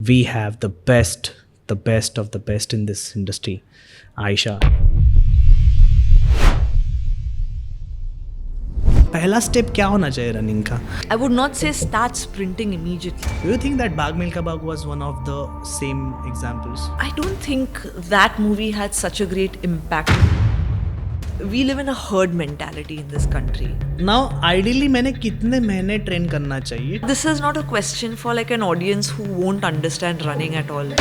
we have the best of the best in this industry. Aisha. पहला step क्या होना चाहिए रनिंग का? I would not say start sprinting immediately. Do you think that Bhag Milkha Bhag was one of the same examples? I don't think that movie had such a great impact. We live in a herd mentality in this country. Now, ideally मैंने कितने महीने train करना चाहिए? This is not a question for like an audience who won't understand running at all.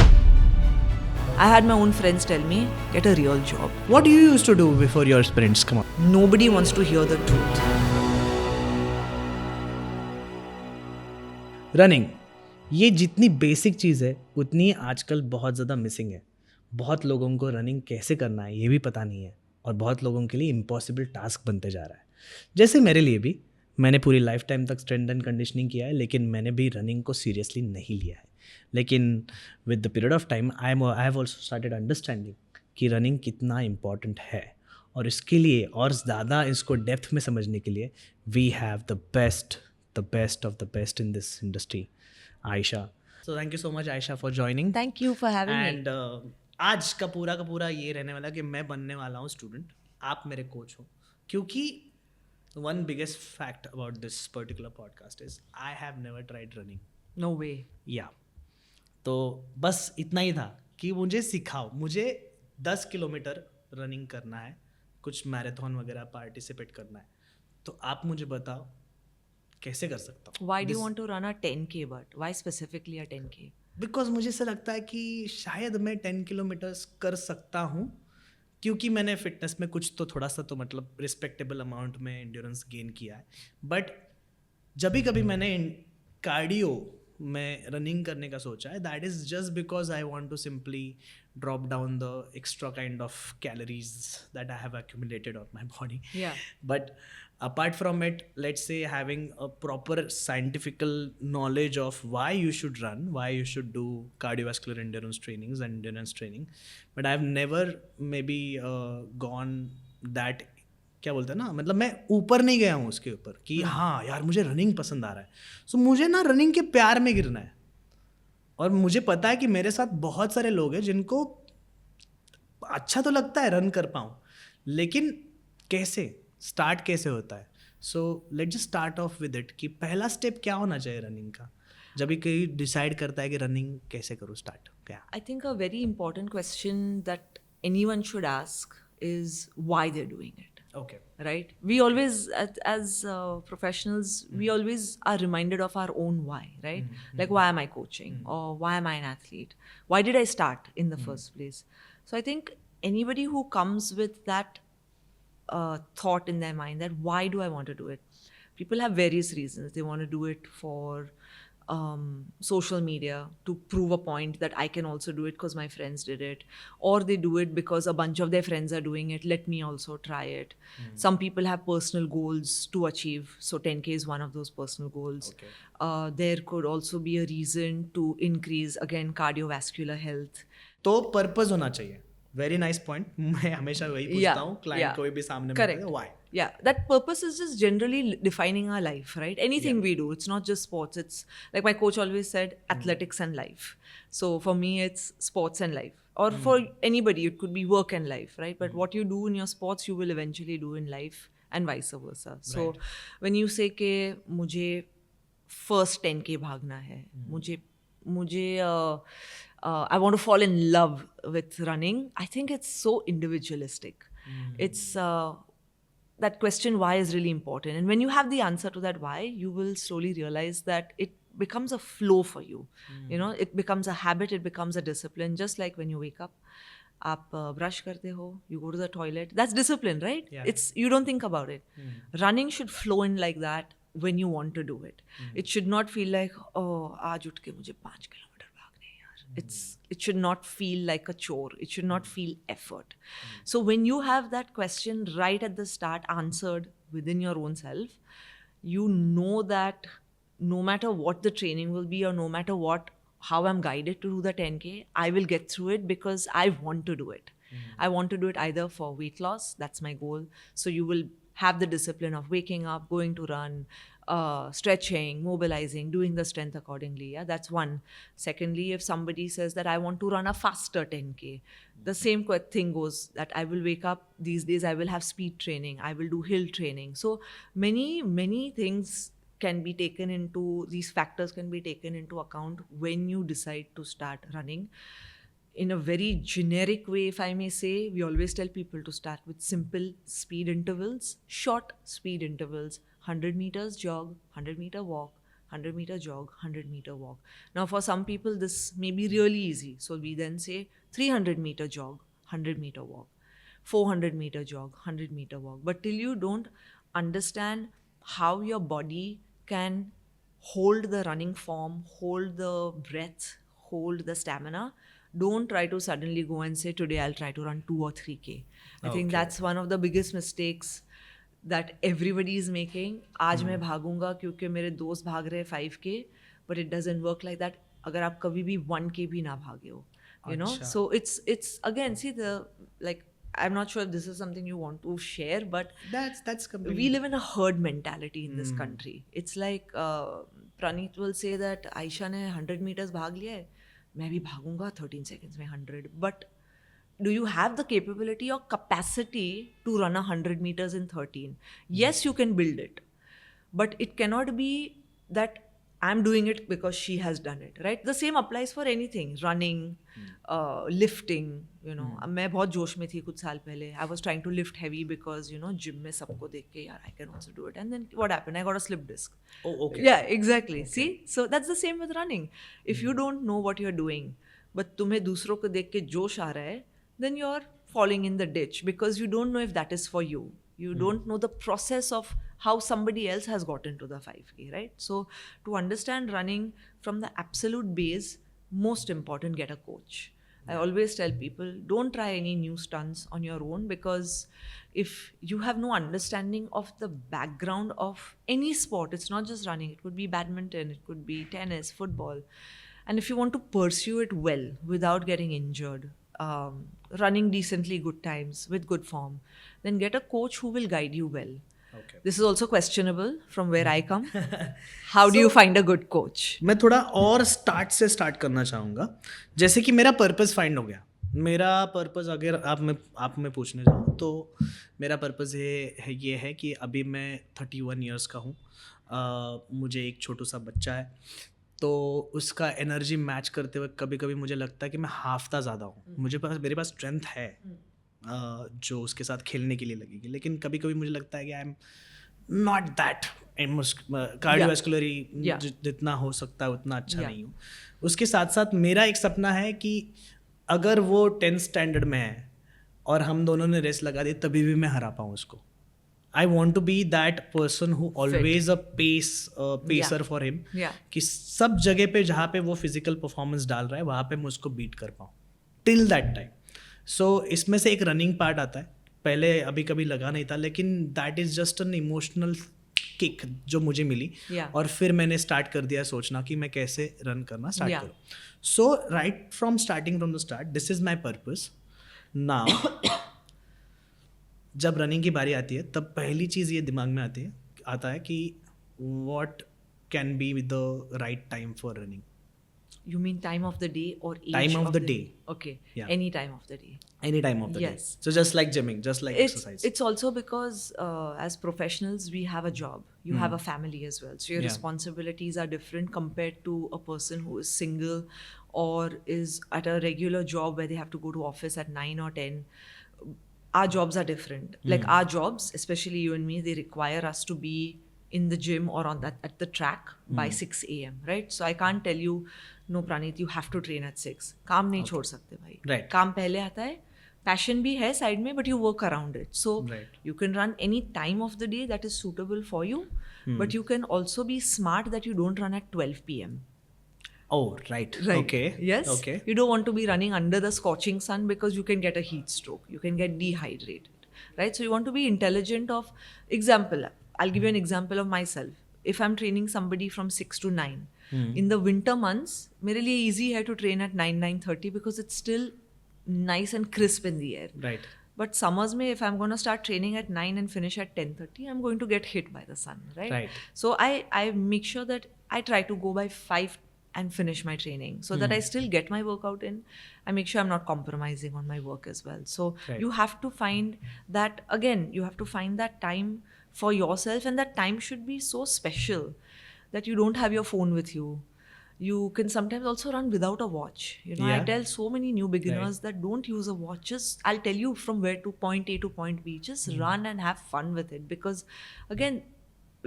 I had my own friends tell me, get a real job. What do you used to do before your sprints? Come on. Nobody wants to hear the truth. Running, ये जितनी basic चीज़ है उतनी आजकल बहुत ज़्यादा missing है. बहुत लोगों को रनिंग कैसे करना है ये भी पता नहीं है और बहुत लोगों के लिए इम्पॉसिबल टास्क बनते जा रहा है. जैसे मेरे लिए भी, मैंने पूरी लाइफ टाइम तक स्ट्रेंथ एंड कंडीशनिंग किया है, लेकिन मैंने भी रनिंग को सीरियसली नहीं लिया है. लेकिन with the period of time I have also started understanding कि रनिंग कितना इम्पॉर्टेंट है, और इसके लिए और ज़्यादा इसको डेप्थ में समझने के लिए we have the best of the best in this industry, Aisha. So thank you so much, Aisha, for joining. Thank you for having me. And आज का पूरा ये रहने वाला कि मैं बनने वाला हूँ स्टूडेंट, आप मेरे कोच हो. क्योंकि one biggest fact about this particular podcast is I have never tried running. No way. Yeah. तो बस इतना ही था कि मुझे सिखाओ. मुझे 10 किलोमीटर रनिंग करना है, कुछ मैराथन वगैरह पार्टिसिपेट करना है, तो आप मुझे बताओ कैसे कर सकता हूँ. Why do you want to run a 10K but? Why specifically a 10K? Because मुझे ऐसा लगता है कि शायद मैं 10 किलोमीटर्स कर सकता हूँ, क्योंकि मैंने फिटनेस में कुछ तो थोड़ा सा तो मतलब रिस्पेक्टेबल अमाउंट में एंड्योरेंस गेन किया है. बट जब भी कभी मैंने कार्डियो में रनिंग करने का सोचा है, that is just because I want to simply drop down the extra kind of calories that I have accumulated on my body. Yeah. But apart from it, let's say having a proper scientifical knowledge of why you should run, why you should do cardiovascular endurance trainings and endurance training, but I've never maybe gone that, क्या बोलते हैं ना, मतलब मैं ऊपर नहीं गया हूँ उसके ऊपर कि हाँ यार मुझे रनिंग पसंद आ रहा है, सो मुझे ना रनिंग के प्यार में गिरना है. और मुझे पता है कि मेरे साथ बहुत सारे लोग हैं जिनको अच्छा तो लगता है रन कर पाऊँ, लेकिन कैसे स्टार्ट कैसे होता है. So let's just start of with it कि पहला स्टेप क्या होना चाहिए रनिंग का, जब भी कोई डिसाइड करता है कि रनिंग कैसे करूँ स्टार्ट. क्या I think a very important question that anyone should ask is why they're doing it. Okay. Right? We always, as professionals, we always are reminded of our own why, right? Like, why am I coaching? Or why am I an athlete? Why did I start in the first place? So I think anybody who comes with that thought in their mind that why do I want to do it? People have various reasons. They want to do it for social media to prove a point that I can also do it because my friends did it, or they do it because a bunch of their friends are doing it, let me also try it. Some people have personal goals to achieve, so 10K is one of those personal goals. Okay. There could also be a reason to increase again cardiovascular health. तो purpose होना चाहिए. Very nice point. मैं हमेशा वही पूछता हूँ client कोई भी सामने Correct. में, why. Yeah, that purpose is just generally defining our life, right? Anything we do, it's not just sports. It's like my coach always said, athletics and life. So for me, it's sports and life. Or for anybody, it could be work and life, right? But what you do in your sports, you will eventually do in life and vice versa. So when you say कि मुझे first 10K भागना है, मुझे I want to fall in love with running, I think it's so individualistic. It's that question why is really important, and when you have the answer to that why, you will slowly realize that it becomes a flow for you. You know, it becomes a habit, it becomes a discipline. Just like when you wake up, आप brush करते हो, you go to the toilet, that's discipline, right? Yeah. It's, you don't think about it. Running should flow in like that when you want to do it. It should not feel like, oh, आज उठ के मुझे 5 kilometre भागने हैं यार. It should not feel like a chore. It should not feel effort. So when you have that question right at the start answered within your own self, you know that no matter what the training will be, or no matter how I'm guided to do the 10K, I will get through it because I want to do it. I want to do it either for weight loss, that's my goal. So you will have the discipline of waking up, going to run, stretching, mobilizing, doing the strength accordingly. Yeah, that's one. Secondly, if somebody says that I want to run a faster 10K, the same thing goes that I will wake up these days, I will have speed training, I will do hill training. So many things can be taken into, these factors can be taken into account when you decide to start running. In a very generic way, if I may say, we always tell people to start with simple speed intervals, short speed intervals, 100 meters jog, 100-meter walk, 100-meter jog, 100-meter walk. Now, for some people, this may be really easy. So we then say 300-meter jog, 100-meter walk, 400-meter jog, 100-meter walk. But till you don't understand how your body can hold the running form, hold the breath, hold the stamina, don't try to suddenly go and say, today I'll try to run 2 or 3K. I think that's one of the biggest mistakes that everybody is making. आज मैं भागूंगा क्योंकि मेरे दोस्त भाग रहे 5K, but it doesn't work like that. अगर आप कभी भी 1K भी ना भागे हो, you know. So it's again, see the, like, I'm not sure if this is something you want to share, but that's completely. We live in a herd mentality in this country. It's like Praneet will say that Aisha ने 100 meters भाग लिया है, मैं भी भागूंगा 13 seconds में 100. But do you have the capability or capacity to run 100 meters in 13? Yes, you can build it. But it cannot be that I'm doing it because she has done it, right? The same applies for anything. Running, lifting, you know. मैं बहुत जोश में थी कुछ साल पहले. I was trying to lift heavy because, you know, gym में सबको देख के, यार, I can also do it. And then what happened? I got a slip disc. Oh, okay. Yeah, exactly. Okay. See? So that's the same with running. If you don't know what you're doing, but तुम्हें दूसरों को देख के जोश आ रहा है, then you're falling in the ditch because you don't know if that is for you. You don't know the process of how somebody else has gotten to the 5K, right? So to understand running from the absolute base, most important, get a coach. I always tell people, don't try any new stunts on your own, because if you have no understanding of the background of any sport, it's not just running, it could be badminton, it could be tennis, football. And if you want to pursue it well without getting injured, running decently good times with good form, then get a coach who will guide you well. Okay. This is also questionable from where I come. How do you find a good coach? मैं थोड़ा और start करना चाहूँगा. जैसे कि मेरा purpose find हो गया. मेरा पर्पस अगर आप में पूछने जाऊँ तो मेरा पर्पस ये है कि अभी मैं 31 ईयर्स का हूँ. मुझे एक छोटू सा बच्चा है, तो उसका एनर्जी मैच करते हुए कभी कभी मुझे लगता है कि मैं हाफ्ता ज़्यादा हूँ. मेरे पास स्ट्रेंथ है जो उसके साथ खेलने के लिए लगेगी, लेकिन कभी कभी मुझे लगता है कि आई एम नॉट दैट कार्डियोवैस्कुलरी जितना हो सकता है उतना अच्छा नहीं हूँ. उसके साथ साथ मेरा एक सपना है कि अगर वो 10th स्टैंडर्ड में है और हम दोनों ने रेस लगा दी, तभी भी मैं हरा पाऊँ उसको. I want to be that person who always a pacer for him. कि सब जगह पे जहाँ पे वो फिजिकल परफॉर्मेंस डाल रहा है वहाँ पे मैं उसको बीट कर पाऊँ टिल दैट टाइम. सो इसमें से एक रनिंग पार्ट आता है. पहले अभी कभी लगा नहीं था, लेकिन that is just an emotional kick जो मुझे मिली. और फिर मैंने स्टार्ट कर दिया सोचना कि मैं कैसे रन करना स्टार्ट करूँ. So right from starting this is my purpose. Now जब रनिंग की बारी आती है तब पहली चीज़ ये दिमाग में आता है कि what can be with the right time for running. You mean time of the day or age time of the day? Okay. Yeah. Any time of the day. Any time of the day. So just like gymming, just like exercise. It's also because as professionals, we have a job. You have a family as well. So your responsibilities are different compared to a person who is single or is at a regular job where they have to go to office at 9 or 10. Our jobs are different. Like our jobs, especially you and me, they require us to be in the gym or at the track by 6 a.m. right? So I can't tell you, no Praneet, you have to train at 6. काम नहीं छोड़ सकते भाई. Right. काम पहले आता है. Passion भी है side में, but you work around it. So you can run any time of the day that is suitable for you, but you can also be smart that you don't run at 12 p.m. Oh, right. Okay. Yes. Okay. You don't want to be running under the scorching sun because you can get a heat stroke. You can get dehydrated, right? So you want to be intelligent of example. I'll give you an example of myself. If I'm training somebody from 6 to 9, in the winter months, मेरे लिए easy है to train at 9:30 because it's still nice and crisp in the air. Right. But summers mein, if I'm going to start training at 9 and finish at 10:30, I'm going to get hit by the sun, right? Right. So I make sure that I try to go by 5 and finish my training so that I still get my workout in. I make sure I'm not compromising on my work as well. So Right. you have to find that, again, you have to find that time for yourself, and that time should be so special that you don't have your phone with you. You can sometimes also run without a watch. You know, I Yeah. tell so many new beginners that don't use a watch. Just, I'll tell you from where to point A to point B. Just run and have fun with it. Because again,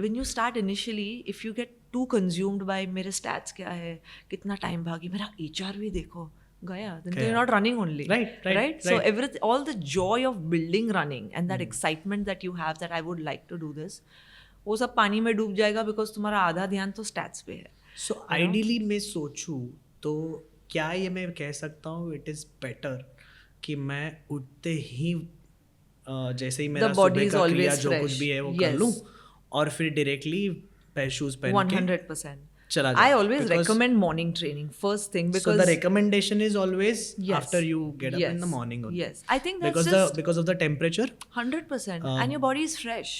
when you start initially, if you get too consumed by मेरे stats क्या है, कितना time भागी, मेरा HR भी देखो, गया. Then गया. you're not running only. Right. So all the joy of building running and that excitement that you have that I would like to do this, वो सब पानी में डूब जाएगा because तुम्हारा आधा ध्यान तो stats पे है. सो आइडियली मैं सोचूं तो क्या ये मैं कह सकता हूँ इट इज़ बेटर कि मैं उठते ही जैसे ही मेरा The body सुबह is का always क्रिया जो कुछ fresh. भी है वो कर Yes. लूँ और फिर डायरेक्टली शूज पहन के 100%. चला जाऊँ. I always Because- recommend morning training first thing so because the recommendation is always Yes. after you get up in the Yes. morning only. Yes. I think that's because just because of the temperature. 100%. And your body is fresh.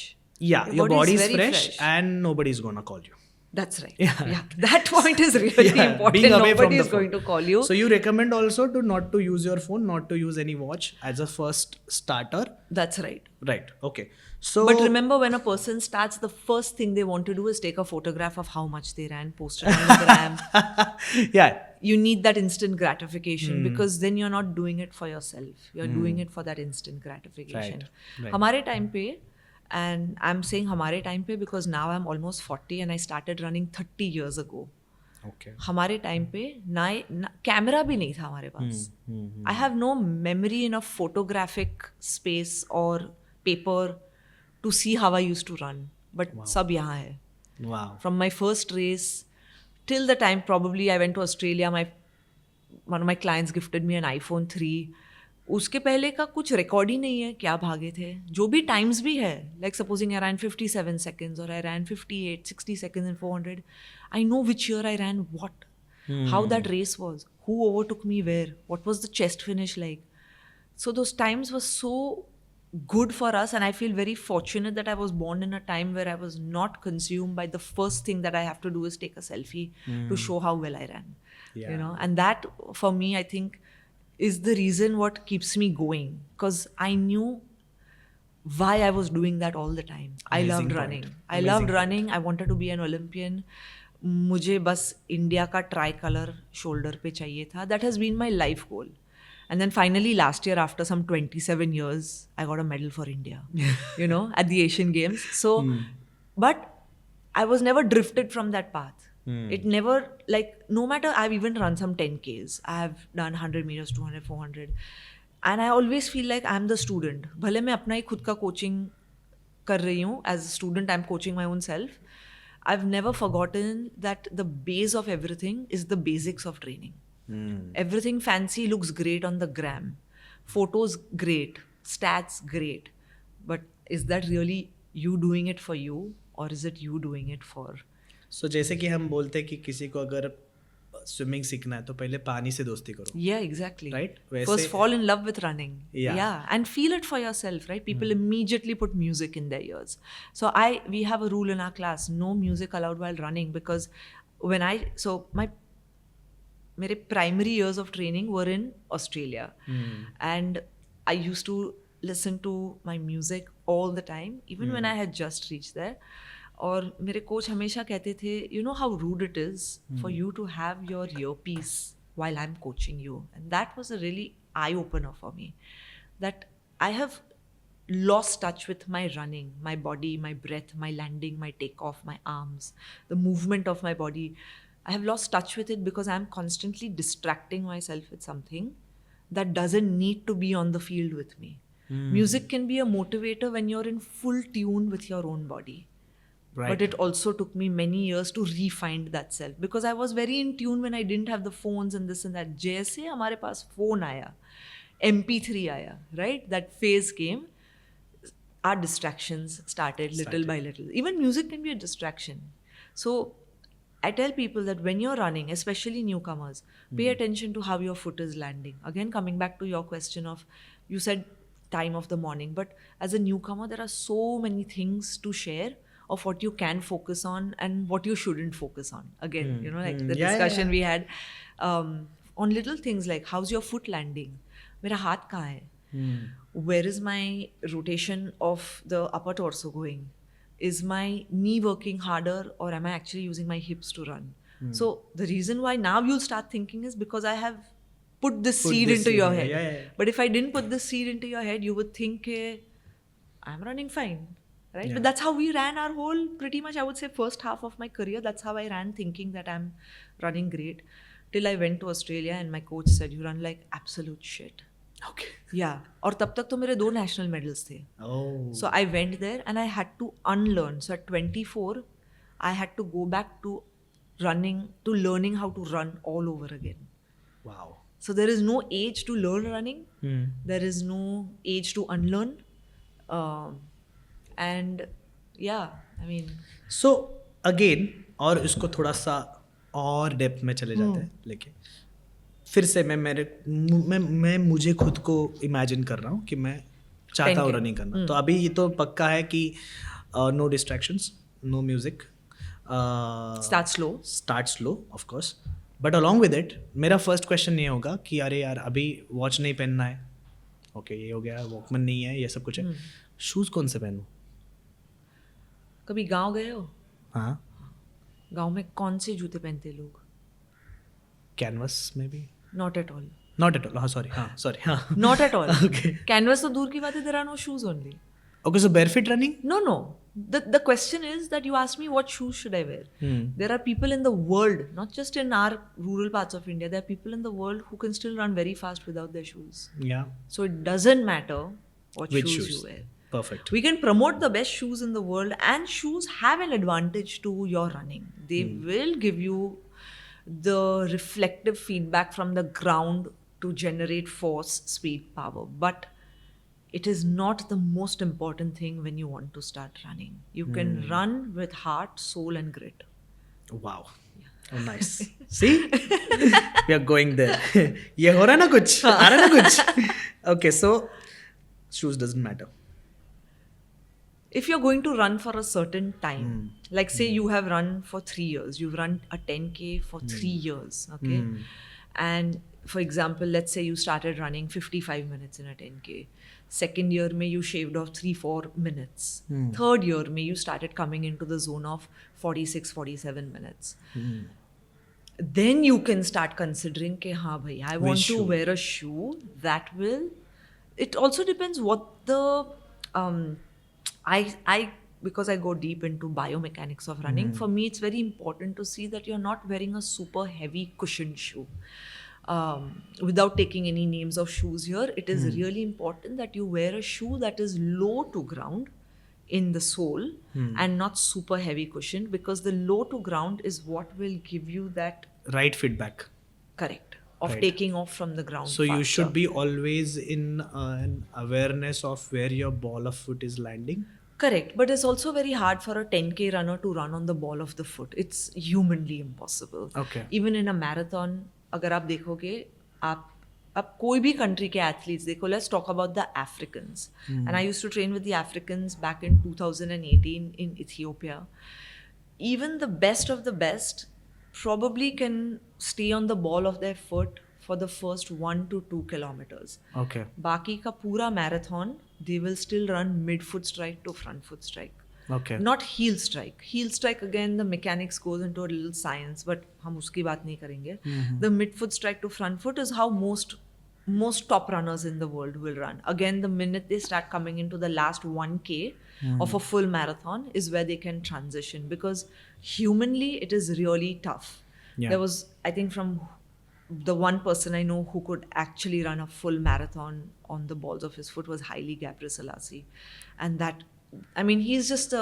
Yeah, your body is very fresh and nobody's gonna call you. That's right. Yeah. That point is really Yeah, important. being away from Nobody the is going phone. to call you. So you recommend also to not to use your phone, not to use any watch as a first starter. That's right. Right. Okay. So But remember, when a person starts, the first thing they want to do is take a photograph of how much they ran, post it on the gram. yeah. You need that instant gratification because then you're not doing it for yourself. You're doing it for that instant gratification. Right. हमारे time पे, and I'm saying हमारे time पे because now I'm almost 40 and I started running 30 years ago. Okay. हमारे time पे ना camera भी नहीं था हमारे पास. I have no memory in a photographic space और paper to see how I used to run, but सब यहाँ है. Wow. From my first race till the time probably I went to Australia, one of my clients gifted me an iPhone 3. उसके पहले का कुछ record ही नहीं है क्या भागे थे. जो भी टाइम्स भी है, लाइक सपोजिंग आई रैन 57 seconds और आई रैन 58, 60 seconds in 400. I know which year I ran what, how that race was, who overtook me where, what was the chest finish like. So those times were so good for us, and I feel very fortunate that I was born in a time where I was not consumed by the first thing that I have to do is take a selfie to show how well I ran. Yeah. You know, and that for me I think is the reason what keeps me going, because I knew why I was doing that all the time. I Amazing loved point. running. I Amazing loved point. running. I wanted to be an Olympian. मुझे बस India का try colour shoulder पे चाहिए था. That has been my life goal. And then finally last year, after some 27 years, I got a medal for India, you know, at the Asian Games. So, but I was never drifted from that path. It never, like, no matter, I've even run some 10Ks. I have done 100 meters, 200, 400. And I always feel like I'm the student. भले मैं अपना ही खुद का coaching कर रही हूँ. As a student, I'm coaching my own self. I've never forgotten that the base of everything is the basics of training. Everything fancy looks great on the gram. Photos great. Stats great. But is that really you doing it for you, or is it you doing it for? So जैसे कि हम बोलते हैं कि किसी को अगर swimming सीखना है तो पहले पानी से दोस्ती करो. Yeah, exactly. Right? First वैसे fall in love with running. Yeah. And feel it for yourself, right? People immediately put music in their ears. So we have a rule in our class, no music allowed while running, because मेरे primary years of training were in Australia. And I used to listen to my music all the time, even when I had just reached there. और मेरे coach हमेशा कहते थे, you know how rude it is for you to have your earpiece while I'm coaching you. And that was a really eye-opener for me. That I have lost touch with my running, my body, my breath, my landing, my takeoff, my arms, the movement of my body. I have lost touch with it because I'm constantly distracting myself with something that doesn't need to be on the field with me. Music can be a motivator when you're in full tune with your own body. Right. But it also took me many years to re-find that self, because I was very in tune when I didn't have the phones and this and that. जैसे हमारे पास phone आया, MP3 आया, right? That phase came. Our distractions started little by little. Even music can be a distraction. So I tell people that when you're running, especially newcomers, pay attention to how your foot is landing. Again, coming back to your question of, you said time of the morning. But as a newcomer, there are so many things to share of what you can focus on and what you shouldn't focus on. Again, you know, like the Yeah, yeah, discussion yeah. we had on little things like how's your foot landing? मेरा हाथ कहाँ है? Where is my rotation of the upper torso going? Is my knee working harder or am I actually using my hips to run? So the reason why now you'll start thinking is because I have put this Put seed this into seed your in, head. yeah, yeah. But if I didn't put this seed into your head, you would think I'm running fine. Right? Yeah. But that's how we ran our whole, pretty much, I would say, first half of my career. That's how I ran, thinking that I'm running great. Till I went to Australia and my coach said, you run like absolute shit. Okay. Yeah. और तब तक तो मेरे 2 national medals थे. Oh. So I went there and I had to unlearn. So at 24, I had to go back to learning how to run all over again. Wow. So there is no age to learn running. Hmm. There is no age to unlearn. And yeah, I mean, so again और इसको थोड़ा सा और depth में चले जाते हैं लेकिन फिर से मैं मुझे खुद को इमेजिन कर रहा हूँ कि मैं चाहता हूँ 10K. रनिंग करना तो अभी ये तो पक्का है कि no distractions no music start slow. Of course but along with it मेरा फर्स्ट क्वेश्चन ये होगा कि अरे यार अभी वॉच नहीं पहनना है ओके ये हो गया वॉकमैन नहीं है ये सब कुछ है शूज़ कौन से पहनूँ कभी गांव गए हो? हाँ गांव में कौन से जूते पहनते हैं लोग? कैनवस में भी Not at all. Not at all हाँ सॉरी हाँ Not at all. Okay. Canvas तो दूर की बात है, there are no shoes only. Okay, so barefoot running? No. The question is that you asked me what shoes should I wear. There are people in the world, not just in our rural parts of India, there are people in the world who can still run very fast without their shoes. Yeah. So it doesn't matter what Which shoes shoes? you wear. Perfect. We can promote the best shoes in the world, and shoes have an advantage to your running. They will give you the reflective feedback from the ground to generate force, speed, power. But it is not the most important thing when you want to start running. You can run with heart, soul, and grit. Wow. Oh, nice. See? We are going there. ये हो रहा ना कुछ आ रहा ना कुछ Okay, so shoes doesn't matter. If you're going to run for a certain time, like say you have run for 3 years, you've run a 10K for 3 years, okay? And for example, let's say you started running 55 minutes in a 10K. Second year, may you shaved off 3-4 minutes. Third year, may you started coming into the zone of 46-47 minutes. Then you can start considering, ke, haan bhai, I want to shoe? wear a shoe that will. It also depends what the I because I go deep into biomechanics of running. For me, it's very important to see that you're not wearing a super heavy cushioned shoe. Without taking any names of shoes here, it is really important that you wear a shoe that is low to ground in the sole and not super heavy cushioned, because the low to ground is what will give you that Right feedback. correct of Right. taking off from the ground. So you faster. should be always in an awareness of where your ball of foot is landing. Correct, but it's also very hard for a 10K runner to run on the ball of the foot. It's humanly impossible. Okay. Even in a marathon, अगर आप देखोगे, आप कोई भी country के athletes देखो, let's talk about the Africans. And I used to train with the Africans back in 2018 in Ethiopia. Even the best of the best probably can stay on the ball of their foot for the first 1 to 2 kilometers. Okay. बाकी का पूरा marathon, they will still run mid foot strike to front foot strike. Okay. Not heel strike. Heel strike, again, the mechanics goes into a little science, but हम उसकी बात नहीं करेंगे. The mid foot strike to front foot is how most top runners in the world will run. Again, the minute they start coming into the last 1K of a full marathon is where they can transition, because humanly it is really tough. Yeah. There was, I think, from the one person I know who could actually run a full marathon on the balls of his foot was Haile Gebrselassie. And that, I mean, he's just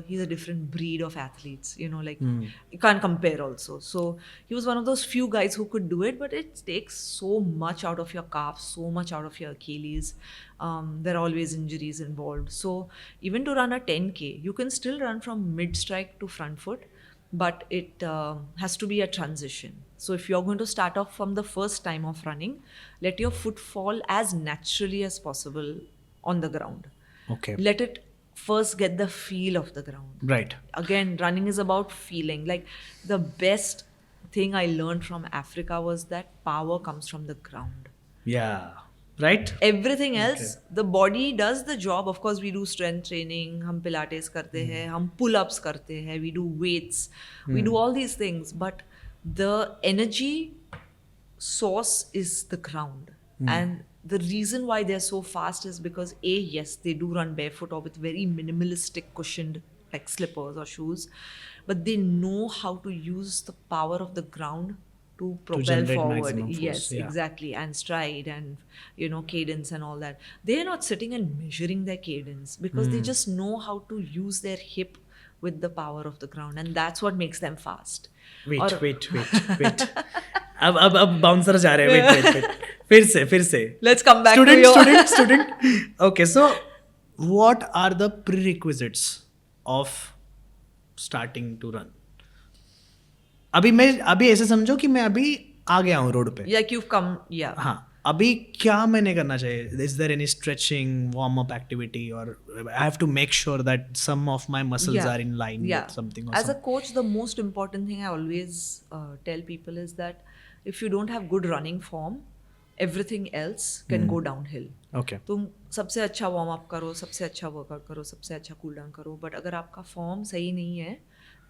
he's a different breed of athletes, you know, like you can't compare also. So he was one of those few guys who could do it, but it takes so much out of your calves, so much out of your Achilles. There are always injuries involved. So even to run a 10K, you can still run from mid strike to front foot. but it has to be a transition. So if you're going to start off from the first time of running, let your foot fall as naturally as possible on the ground. Okay. Let it first get the feel of the ground. Right. Again, running is about feeling. Like, the best thing I learned from Africa was that power comes from the ground. Yeah. Right. Everything else, the body does the job. Of course, we do strength training, हम pilates करते हैं, हम pull-ups करते हैं, we do weights, we do all these things. But the energy source is the ground. And the reason why they're so fast is because yes, they do run barefoot or with very minimalistic cushioned like slippers or shoes, but they know how to use the power of the ground to propel generate forward. maximum force, Yes, yeah. exactly. And stride and cadence and all that. They're not sitting and measuring their cadence because they just know how to use their hip with the power of the ground, and that's what makes them fast. Wait. और- अब bouncer जा रहे हैं. Wait. फिर से. Let's come back to your Student. Okay, so what are the prerequisites of starting to run? अभी ऐसे समझो कि मैं अभी आ गया हूँ रोड पे. like you've come, yeah. हाँ, अभी क्या मैंने करना चाहिए? Is there any stretching, warm up activity, or I have to make sure that some of my muscles are in line with something or As something? a coach, the most important thing I always tell people is that if you don't have good running form, everything else can go downhill. Okay. तुम सबसे अच्छा warm up करो, सबसे अच्छा workout करो, सबसे अच्छा cool down करो, बट अगर आपका फॉर्म सही नहीं है,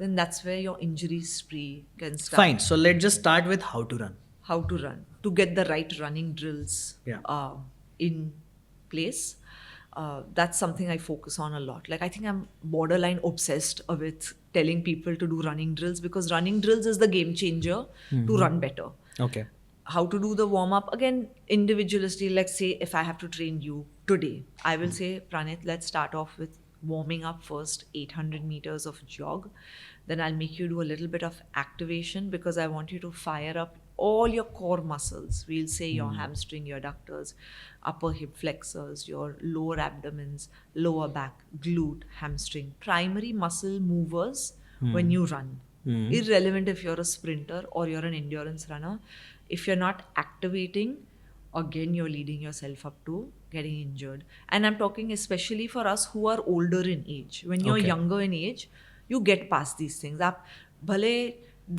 then that's where your injury spree can start. Fine. So let's just start with how to run. How to run, to get the right running drills Yeah. in place. That's something I focus on a lot. Like, I think I'm borderline obsessed with telling people to do running drills, because running drills is the game changer to run better. Okay. How to do the warm up, again, individualistically. Let's say if I have to train you today, I will say, Pranit, let's start off with warming up first, 800 meters of jog. Then I'll make you do a little bit of activation, because I want you to fire up all your core muscles. We'll say your hamstring, your adductors, upper hip flexors, your lower abdomens, lower back, glute, hamstring, primary muscle movers when you run. Irrelevant if you're a sprinter or you're an endurance runner. If you're not activating, again, you're leading yourself up to getting injured. And I'm talking especially for us who are older in age. When you're younger in age, you get past these things. आप भले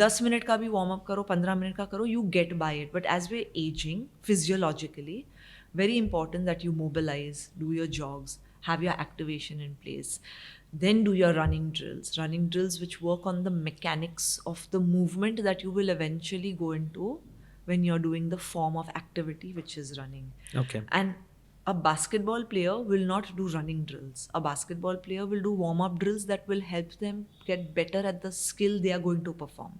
10 minute का भी warm up करो, 15 minute का करो, you get by it. But as we're aging, physiologically, very important that you mobilize, do your jogs, have your activation in place. Then do your running drills which work on the mechanics of the movement that you will eventually go into when you're doing the form of activity, which is running. Okay. And a basketball player will not do running drills. A basketball player will do warm-up drills that will help them get better at the skill they are going to perform.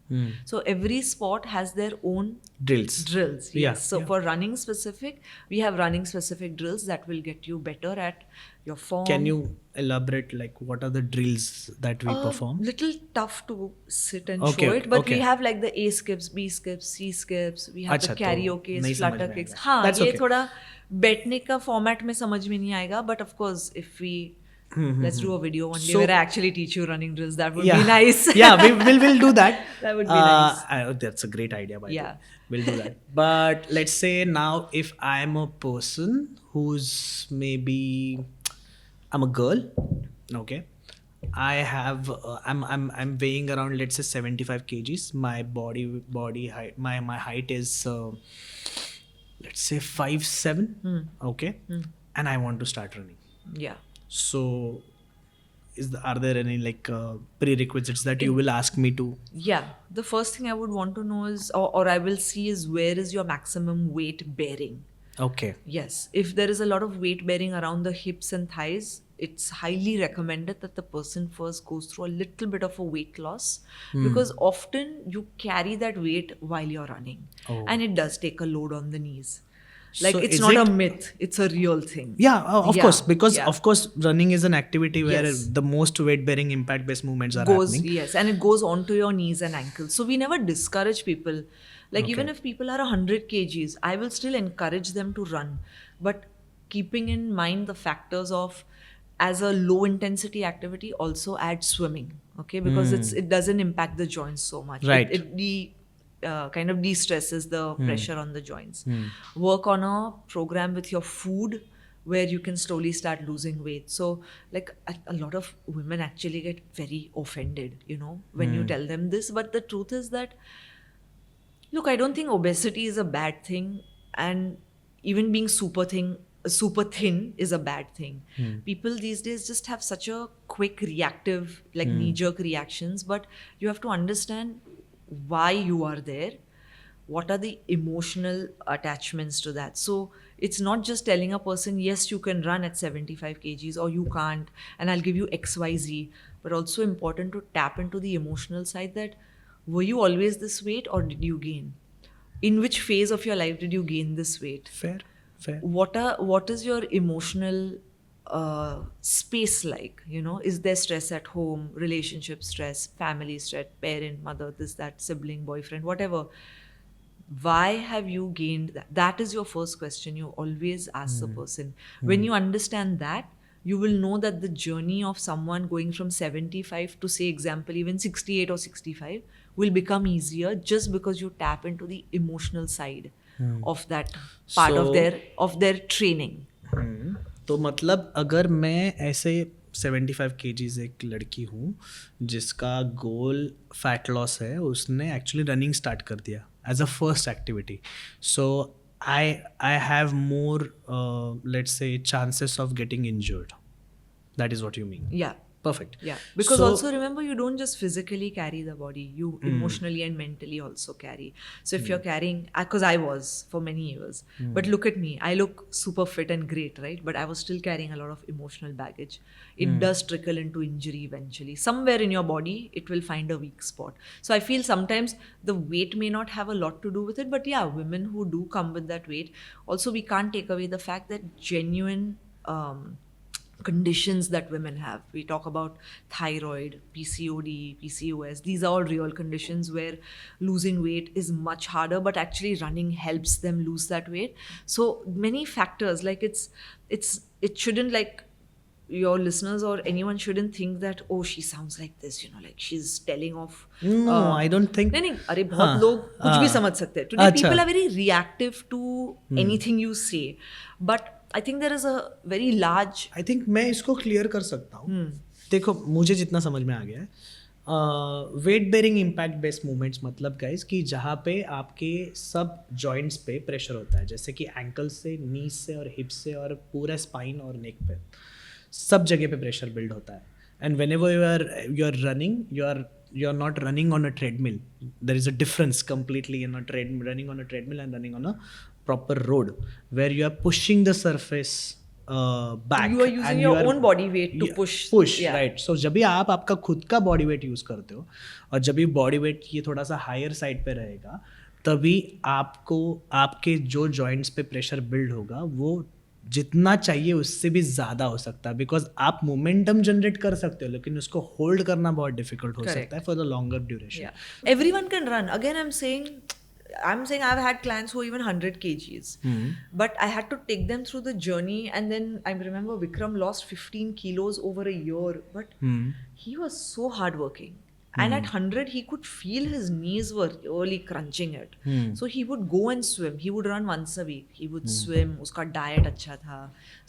So every sport has their own Drills. Yes. Yeah, So for running specific, we have running specific drills that will get you better at your form. Can you elaborate, like, what are the drills that we perform? Little tough to sit and Okay, show it, but okay. we have like the A skips, B skips, C skips. We have अच्छा, the तो karaoke, नहीं समझ flutter में kicks. आएगा. हाँ, That's ये okay. थोड़ा बैठने का फॉर्मेट में समझ में नहीं आएगा, but of course if we let's do a video one day So- where I actually teach you running drills. That would Yeah. be nice. Yeah, we'll do that. That would be nice. That's a great idea, by the way. Yeah. We'll do that. But let's say now, if I'm a person who's maybe I'm a girl, okay. I have I'm weighing around, let's say, 75 kgs. My body height, my height is let's say 5'7", okay, and I want to start running. Yeah. So, are there any like prerequisites that you will ask me to? Yeah. The first thing I would want to know is, or I will see, is where is your maximum weight bearing? Okay. Yes. If there is a lot of weight bearing around the hips and thighs, it's highly recommended that the person first goes through a little bit of a weight loss, because often you carry that weight while you're running, and it does take a load on the knees. Like, So it's is not a it- myth, it's a real thing. Yeah, of Yeah, course, because yeah. of course running is an activity where Yes. the most weight-bearing impact-based movements are Goes, happening. yes, and it goes onto your knees and ankles. So we never discourage people. Like, even if people are 100 kgs, I will still encourage them to run, but keeping in mind the factors of as a low intensity activity, also add swimming. Okay, because it doesn't impact the joints so much. Right. Kind of de-stresses the pressure on the joints. Work on a program with your food where you can slowly start losing weight. So like a lot of women actually get very offended, you know, when you tell them this. But the truth is that, look, I don't think obesity is a bad thing, and even being super thin is a bad thing. People these days just have such a quick reactive, like knee-jerk reactions, but you have to understand why you are there. What are the emotional attachments to that? So it's not just telling a person, yes, you can run at 75 kgs or you can't, and I'll give you XYZ, but also important to tap into the emotional side, that were you always this weight or did you gain? In which phase of your life did you gain this weight? Fair. What is your emotional space like? You know, is there stress at home, relationship stress, family stress, parent, mother, this, that, sibling, boyfriend, whatever? Why have you gained that? That is your first question you always ask the person. When you understand that, you will know that the journey of someone going from 75 to, say, example, even 68 or 65 will become easier, just because you tap into the emotional side of that part of their training. तो मतलब अगर मैं ऐसे 75 kgs एक लड़की हूँ जिसका गोल fat loss है, उसने एक्चुअली रनिंग स्टार्ट कर दिया as a first activity, so I have more let's say chances of getting injured. That is what you mean? Yeah. Perfect. Yeah, because So- also remember, you don't just physically carry the body, you emotionally and mentally also carry. So if you're carrying, because I was for many years, but look at me, I look super fit and great, right? But I was still carrying a lot of emotional baggage. It does trickle into injury eventually. Somewhere in your body, it will find a weak spot. So I feel sometimes the weight may not have a lot to do with it, but yeah, women who do come with that weight, also we can't take away the fact that genuine conditions that women have. We talk about thyroid, PCOD, PCOS. These are all real conditions where losing weight is much harder, but actually running helps them lose that weight. So many factors, like it shouldn't, like, your listeners or anyone shouldn't think that, oh, she sounds like this, you know, like she's telling off. No, I don't think. नहीं, अरे बहुत लोग कुछ भी समझ सकते हैं. Today अच्छा. people are very reactive to anything you say, but I think there is a very large. I think मैं इसको क्लियर कर सकता हूँ. देखो, मुझे जितना समझ में आ गया है, weight bearing impact based movements मतलब गाइस कि जहाँ पे आपके सब जॉइंट्स पे प्रेशर होता है, जैसे कि एंकल से, नीज से और हिप से और पूरा स्पाइन और नेक पे, सब जगह पे प्रेशर बिल्ड होता है. And whenever you are running, you are not running on a treadmill. There is a difference completely in running on a treadmill and running on a proper road where you are pushing the surface back. You are using your own body weight to push. Yeah. Right. So जब भी आप आपका खुद का body weight use करते हो और जब भी बॉडी वेट ये थोड़ा सा हायर साइड पे रहेगा, तभी आपको आपके जो जॉइंट्स पे प्रेशर बिल्ड होगा वो जितना चाहिए उससे भी ज़्यादा हो सकता है, बिकॉज आप मोमेंटम जनरेट कर सकते हो लेकिन उसको होल्ड करना बहुत डिफिकल्ट हो सकता है for the longer duration. Yeah. Everyone can run. Again, I'm saying I've had clients who are even 100 kgs, but I had to take them through the journey. And then I remember Vikram lost 15 kilos over a year, but he was so hardworking. And at 100, he could feel his knees were really crunching it. So he would go and swim. He would run once a week. He would swim. Uska diet अच्छा था.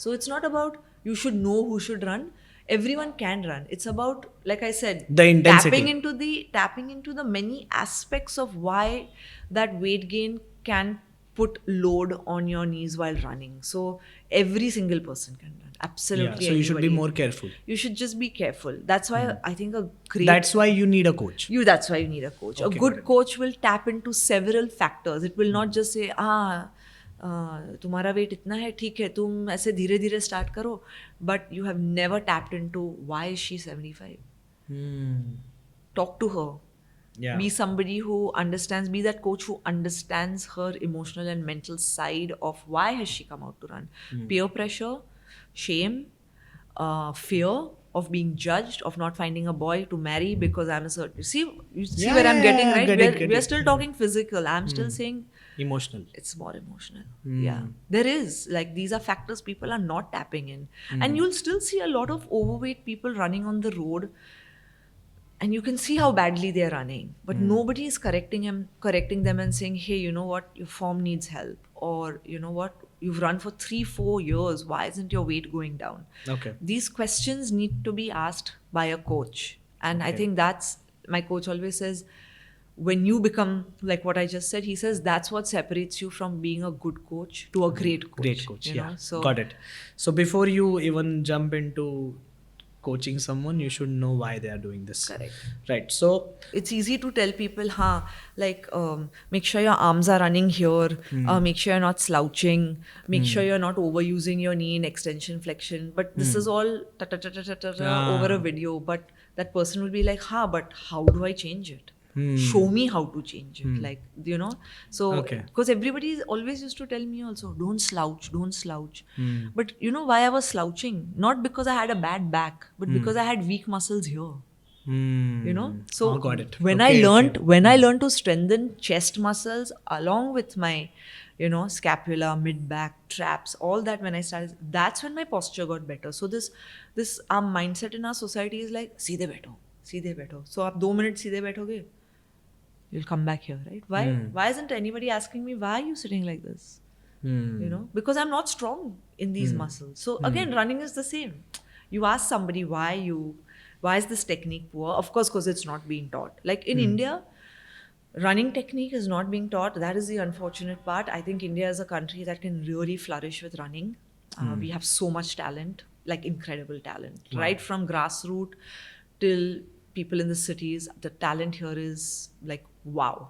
So it's not about you should know who should run. Everyone can run. It's about, like I said, The intensity. tapping into the many aspects of why that weight gain can put load on your knees while running. So every single person can run. Absolutely. Yeah, so you should be anybody. more careful. You should just be careful. That's why I think a great. That's why you need a coach. That's why you need a coach. Okay, A good got it. coach will tap into several factors. It will not just say, तुम्हारा wait इतना है, ठीक है, तुम ऐसे धीरे धीरे start करो, but you have never tapped into why is she 75. Talk to her. Yeah. Be somebody who understands, be that coach who understands her emotional and mental side of why has she come out to run. Peer pressure, shame, fear of being judged, of not finding a boy to marry because I'm a certain. You see Yeah, where I'm yeah, getting, yeah, right? get it. We're still talking physical. I'm still saying Emotional. It's more emotional. Yeah, there is, like, these are factors people are not tapping in. And you'll still see a lot of overweight people running on the road, and you can see how badly they're running, but nobody is correcting them and saying, hey, you know what, your form needs help, or you know what, you've run for 3-4 years, why isn't your weight going down? Okay. These questions need to be asked by a coach. And I Okay. think that's, my coach always says, when you become like what I just said, he says that's what separates you from being a good coach to a great coach. Great coach. you Yeah. know? So Got it. So before you even jump into coaching someone, you should know why they are doing this. Correct. Right. So it's easy to tell people, like, make sure your arms are running here, make sure you're not slouching, make sure you're not overusing your knee in extension flexion. But this is all over a video. But that person will be like, but how do I change it? Show me how to change it. Like, you know, so Okay. because everybody always used to tell me also, don't slouch. But you know why I was slouching? Not because I had a bad back, but because I had weak muscles here. You know, so got it. when Okay, I learned to strengthen chest muscles along with my, you know, scapula, mid back, traps, all that, when I started, that's when my posture got better. So this our mindset in our society is like, सीधे बैठो. So आप 2 minutes सीधे बैठोगे, you'll come back here, right? Why isn't anybody asking me, why are you sitting like this? You know, because I'm not strong in these muscles. So again, running is the same. You ask somebody, why is this technique poor? Of course, because it's not being taught. Like in India, running technique is not being taught. That is the unfortunate part. I think India is a country that can really flourish with running. We have so much talent, like incredible talent, right from grassroots till people in the cities. The talent here is like, wow.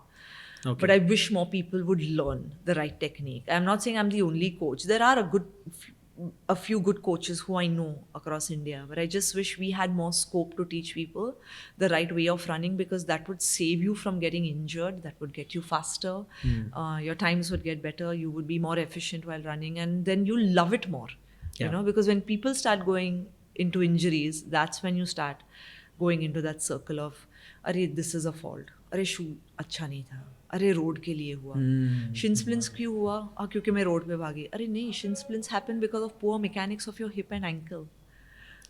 Okay. But I wish more people would learn the right technique. I'm not saying I'm the only coach. There are a few good coaches who I know across India, but I just wish we had more scope to teach people the right way of running, because that would save you from getting injured, that would get you faster, your times would get better, you would be more efficient while running, and then you'll love it more. You know, because when people start going into injuries, that's when you start going into that circle of, अरे this is a fault, अरे शू अच्छा नहीं था, अरे road के लिए हुआ, shin splints क्यों हुआ? क्योंकि मैं रोड पे भागी. अरे नहीं, shin splints happen because of poor mechanics of your hip and ankle.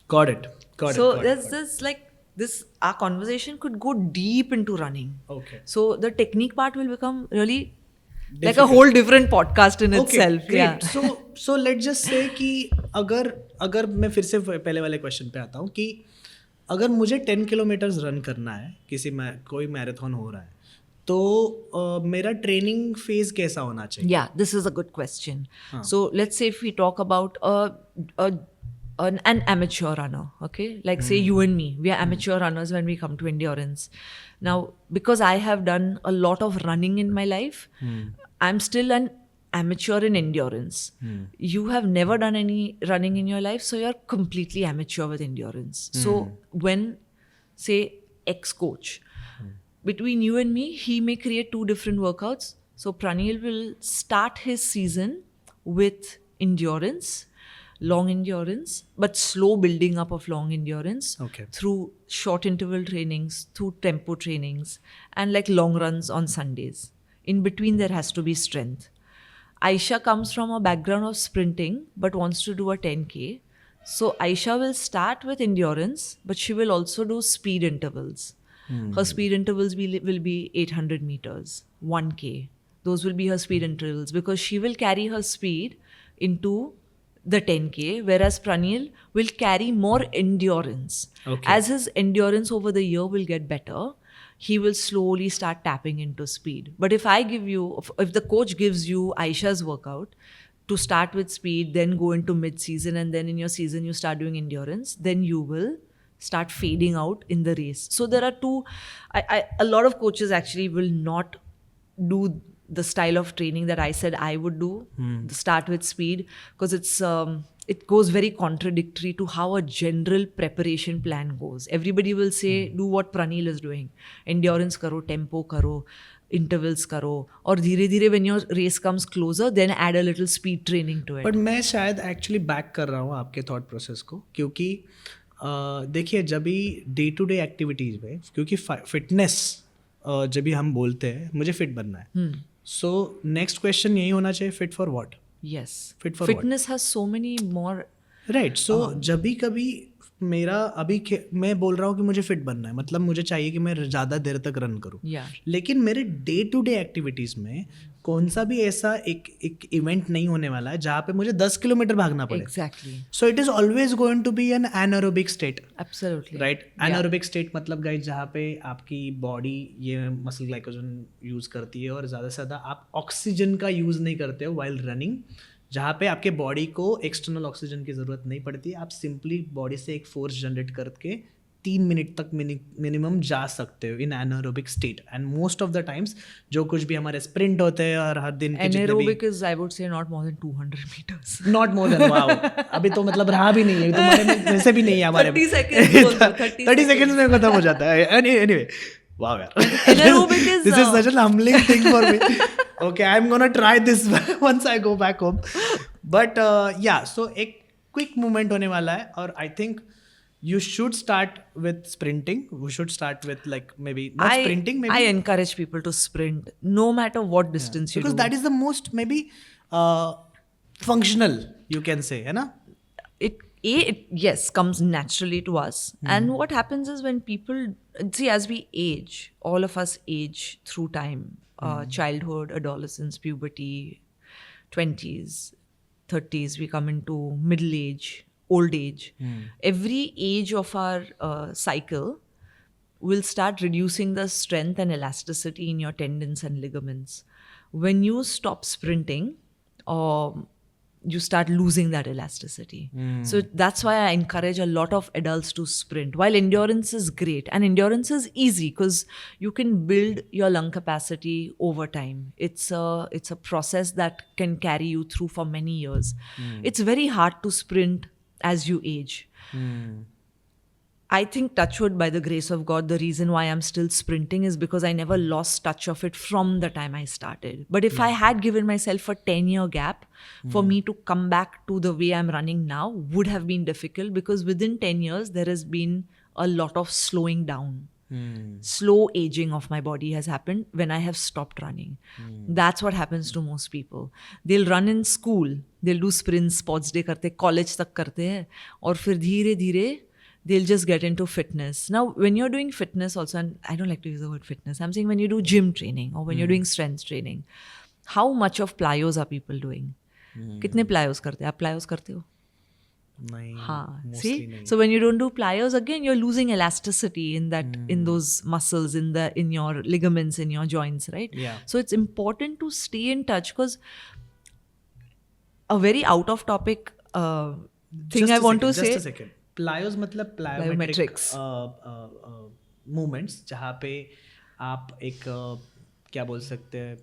Got it. So there's like this, our conversation could go deep into running. Okay. So the technique part will become really like a whole different podcast in itself. Great. Yeah. So let's just say कि अगर मैं फिर से पहले वाले question पे आता हूँ कि अगर मुझे 10 किलोमीटर्स रन करना है, कोई मैराथन हो रहा है, तो मेरा ट्रेनिंग फेज कैसा होना चाहिए? Yeah, this is a good question. So let's say if we talk about an amateur runner, okay? Like say you and me, we are amateur runners when we come to endurance. Now, because I have done a lot of running in my life, I'm still an amateur in endurance. You have never done any running in your life, so you're completely amateur with endurance. So when, say, ex-coach, between you and me, he may create 2 different workouts. So Pranil will start his season with endurance, long endurance, but slow building up of long endurance through short interval trainings, through tempo trainings, and like long runs on Sundays. In between, there has to be strength. Aisha comes from a background of sprinting but wants to do a 10K. So Aisha will start with endurance, but she will also do speed intervals. Her speed intervals will be 800 meters, 1K. Those will be her speed intervals, because she will carry her speed into the 10K, whereas Pranil will carry more endurance. As his endurance over the year will get better, he will slowly start tapping into speed. But if the coach gives you Aisha's workout to start with speed, then go into mid-season, and then in your season you start doing endurance, then you will start fading out in the race. So there are a lot of coaches actually will not do the style of training that I said I would do, start with speed, because it goes very contradictory to how a general preparation plan goes. Everybody will say, do what Pranil is doing. Endurance karo, tempo karo, intervals karo, और धीरे धीरे when your race comes closer, then add a little speed training to it. But मैं शायद actually back कर रहा हूँ आपके thought process को, क्योंकि देखिए जब भी डे टू डे एक्टिविटीज़ में, क्योंकि फिटनेस जब भी हम बोलते हैं मुझे फिट बनना है, सो नेक्स्ट क्वेश्चन यही होना चाहिए, fit for what? Yes. Fit for what? Fitness has so many more. Right. So जब भी कभी मेरा मैं बोल रहा हूँ कि मुझे फिट बनना है, मतलब मुझे चाहिए कि मैं ज़्यादा देर तक रन करूँ. Yeah. लेकिन मेरे डे टू डे एक्टिविटीज़ में कौन सा भी ऐसा एक इवेंट नहीं होने वाला है जहाँ पे मुझे 10 किलोमीटर भागना पड़े. Exactly. So it is always going to be an anaerobic state. Absolutely. Right. Anaerobic state मतलब गाइस जहाँ पे आपकी बॉडी ये मसल ग्लाइकोजन यूज़ करती है और ज़्यादा से ज़्यादा आप ऑक्सीजन का यूज़ नहीं करते हो वाइल रनिंग, जहाँ पे आपके बॉडी को एक्सटर्नल ऑक्सीजन की ज़रूरत नहीं पड़ती है. आप सिंपली बॉडी से एक फोर्स जनरेट करके 3 मिनट तक मिनिमम जा सकते हो इन anaerobic state. And most of the times जो कुछ भी हमारे स्प्रिंट होते हैं और हर दिन के जितने भी, Anaerobic is, I would say, not more than 200 meters. Not more than. Wow. अभी तो मतलब रहा भी नहीं है तुम्हारे में, वैसे भी नहीं है हमारे 30 seconds बोल दो, 30 सेकंड्स में खत्म हो जाता है. एनीवे, wow यार. Anaerobic is, This is such an humbling thing for me. Okay, I'm gonna try this once I go back home. But yeah, so एक quick movement होने वाला है और I think you should start with sprinting. We should start with like maybe not sprinting, maybe I encourage people to sprint no matter what distance you because do. that is the most maybe functional, you can say, है ना? It yes comes naturally to us. And what happens is when people see, as we age, all of us age through time, childhood, adolescence, puberty, 20s, 30s, we come into middle age, old age. Every age of our cycle will start reducing the strength and elasticity in your tendons and ligaments. When you stop sprinting, you start losing that elasticity. So that's why I encourage a lot of adults to sprint. While endurance is great, and endurance is easy because you can build your lung capacity over time. It's a process that can carry you through for many years. It's very hard to sprint as you age. I think, touchwood, by the grace of God, the reason why I'm still sprinting is because I never lost touch of it from the time I started. But if I had given myself a 10-year gap, for me to come back to the way I'm running now would have been difficult, because within 10 years, there has been a lot of slowing down. Slow aging of my body has happened when I have stopped running. That's what happens to most people. They'll run in school, they'll do sprints, sports day karte, college tak karte hai, aur fir dheere dheere they'll just get into fitness. Now, when you're doing fitness also, and I don't like to use the word fitness, I'm saying when you do gym training or when you're doing strength training, how much of plyos are people doing? कितने plyos करते हैं? आप plyos करते हो? नहीं. हाँ. mostly See? नहीं. So when you don't do plyos, again, you're losing elasticity in that, in those muscles, in your ligaments, in your joints, right? Yeah. So it's important to stay in touch, because a very out of topic thing I want to say. Just a second. Plyos मतलब plyometrics movements, जहाँ पे आप एक क्या बोल सकते हैं,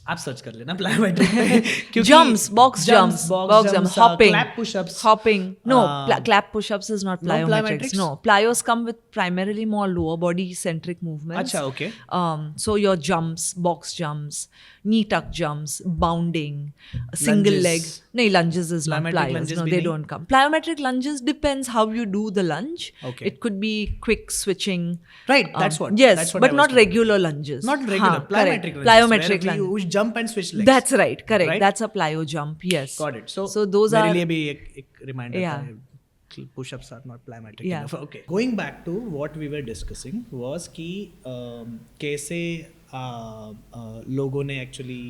आप सर्च कर लेना plyometric. Jumps, box jumps, hopping, clap push-ups. hopping. No, clap push-ups is not No plyometrics. plyometrics? No, plyos come with primarily more lower body centric movements. अच्छा, okay. So your jumps, box jumps, knee tuck jumps, bounding, single Lunges. leg. No, lunges is not Plyometric plyos. lunges No, भी they नहीं? don't come. Plyometric lunges depends how you do the lunge. Okay. It could be quick switching. Right, that's what. Yes, that's what but I was not talking. regular lunges. Not regular. हाँ, Plyometric correct. lunges. Plyometric where lunges. you jump and switch legs. That's right, correct. Right? That's a plyo jump, yes. Got it. So those मेरे are लिए भी एक reminder Yeah. था. Push-ups are not plyometric Yeah. enough. Okay. Going back to what we were discussing was कि कैसे लोगों ने actually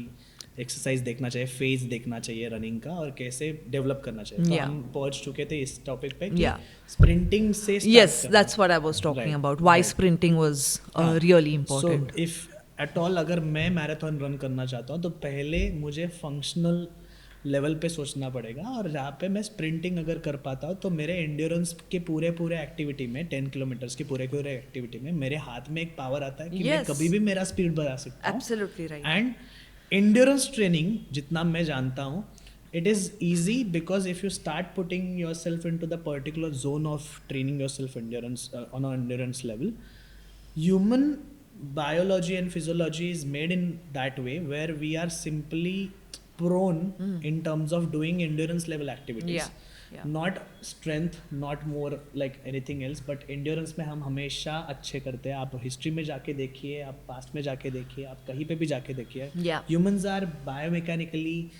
exercise देखना चाहिए, फेज देखना चाहिए रनिंग का, और कैसे डेवलप करना चाहिए. तो Yeah. हम पहुंच चुके थे इस टॉपिक पे कि Yeah. स्प्रिंटिंग से start yes, करना. that's what I was talking Right. about. Why Right. sprinting was really important. So if at all अगर मैं मैराथन रन करना चाहता हूँ तो पहले मुझे फंक्शनल लेवल पे सोचना पड़ेगा, और जहाँ पे मैं स्प्रिंटिंग अगर कर पाता हूँ तो मेरे एंड्योरेंस के पूरे एक्टिविटी में 10 किलोमीटर्स की पूरे एक्टिविटी में मेरे हाथ में एक पावर आता है कि मैं Yes. कभी भी मेरा स्पीड बढ़ा सकता हूँ. Absolutely right. And endurance training जितना मैं जानता हूँ, it is easy because if you start putting yourself into the particular zone of training yourself endurance on an endurance level, human biology and physiology is made in that way where we are simply prone in terms of doing endurance level activities. Yeah. Yeah. Not strength, not more like anything else, but endurance में हम हमेशा अच्छे करते हैं. आप history में जाके देखिए, आप पास्ट में जाके देखिए, आप कहीं पे भी जाके देखिए, Yeah. Humans are biomechanically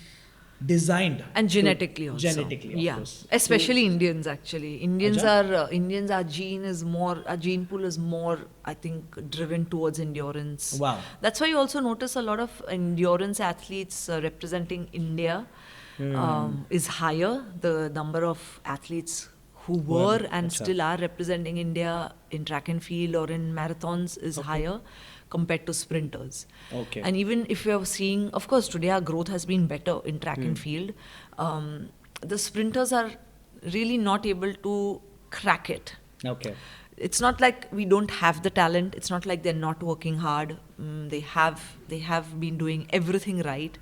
designed And genetically also. genetically, of yeah. course. Especially Indians actually. Indians Acha? are Indians. Our gene pool is more, I think, driven towards endurance. Wow. That's why you also notice a lot of endurance athletes representing India is higher. The number of athletes who were and Acha. still are representing India in track and field or in marathons is higher compared to sprinters. Okay. And even if you're seeing, of course, today our growth has been better in track and field. The sprinters are really not able to crack it. Okay. It's not like we don't have the talent. It's not like they're not working hard. They have been doing everything right.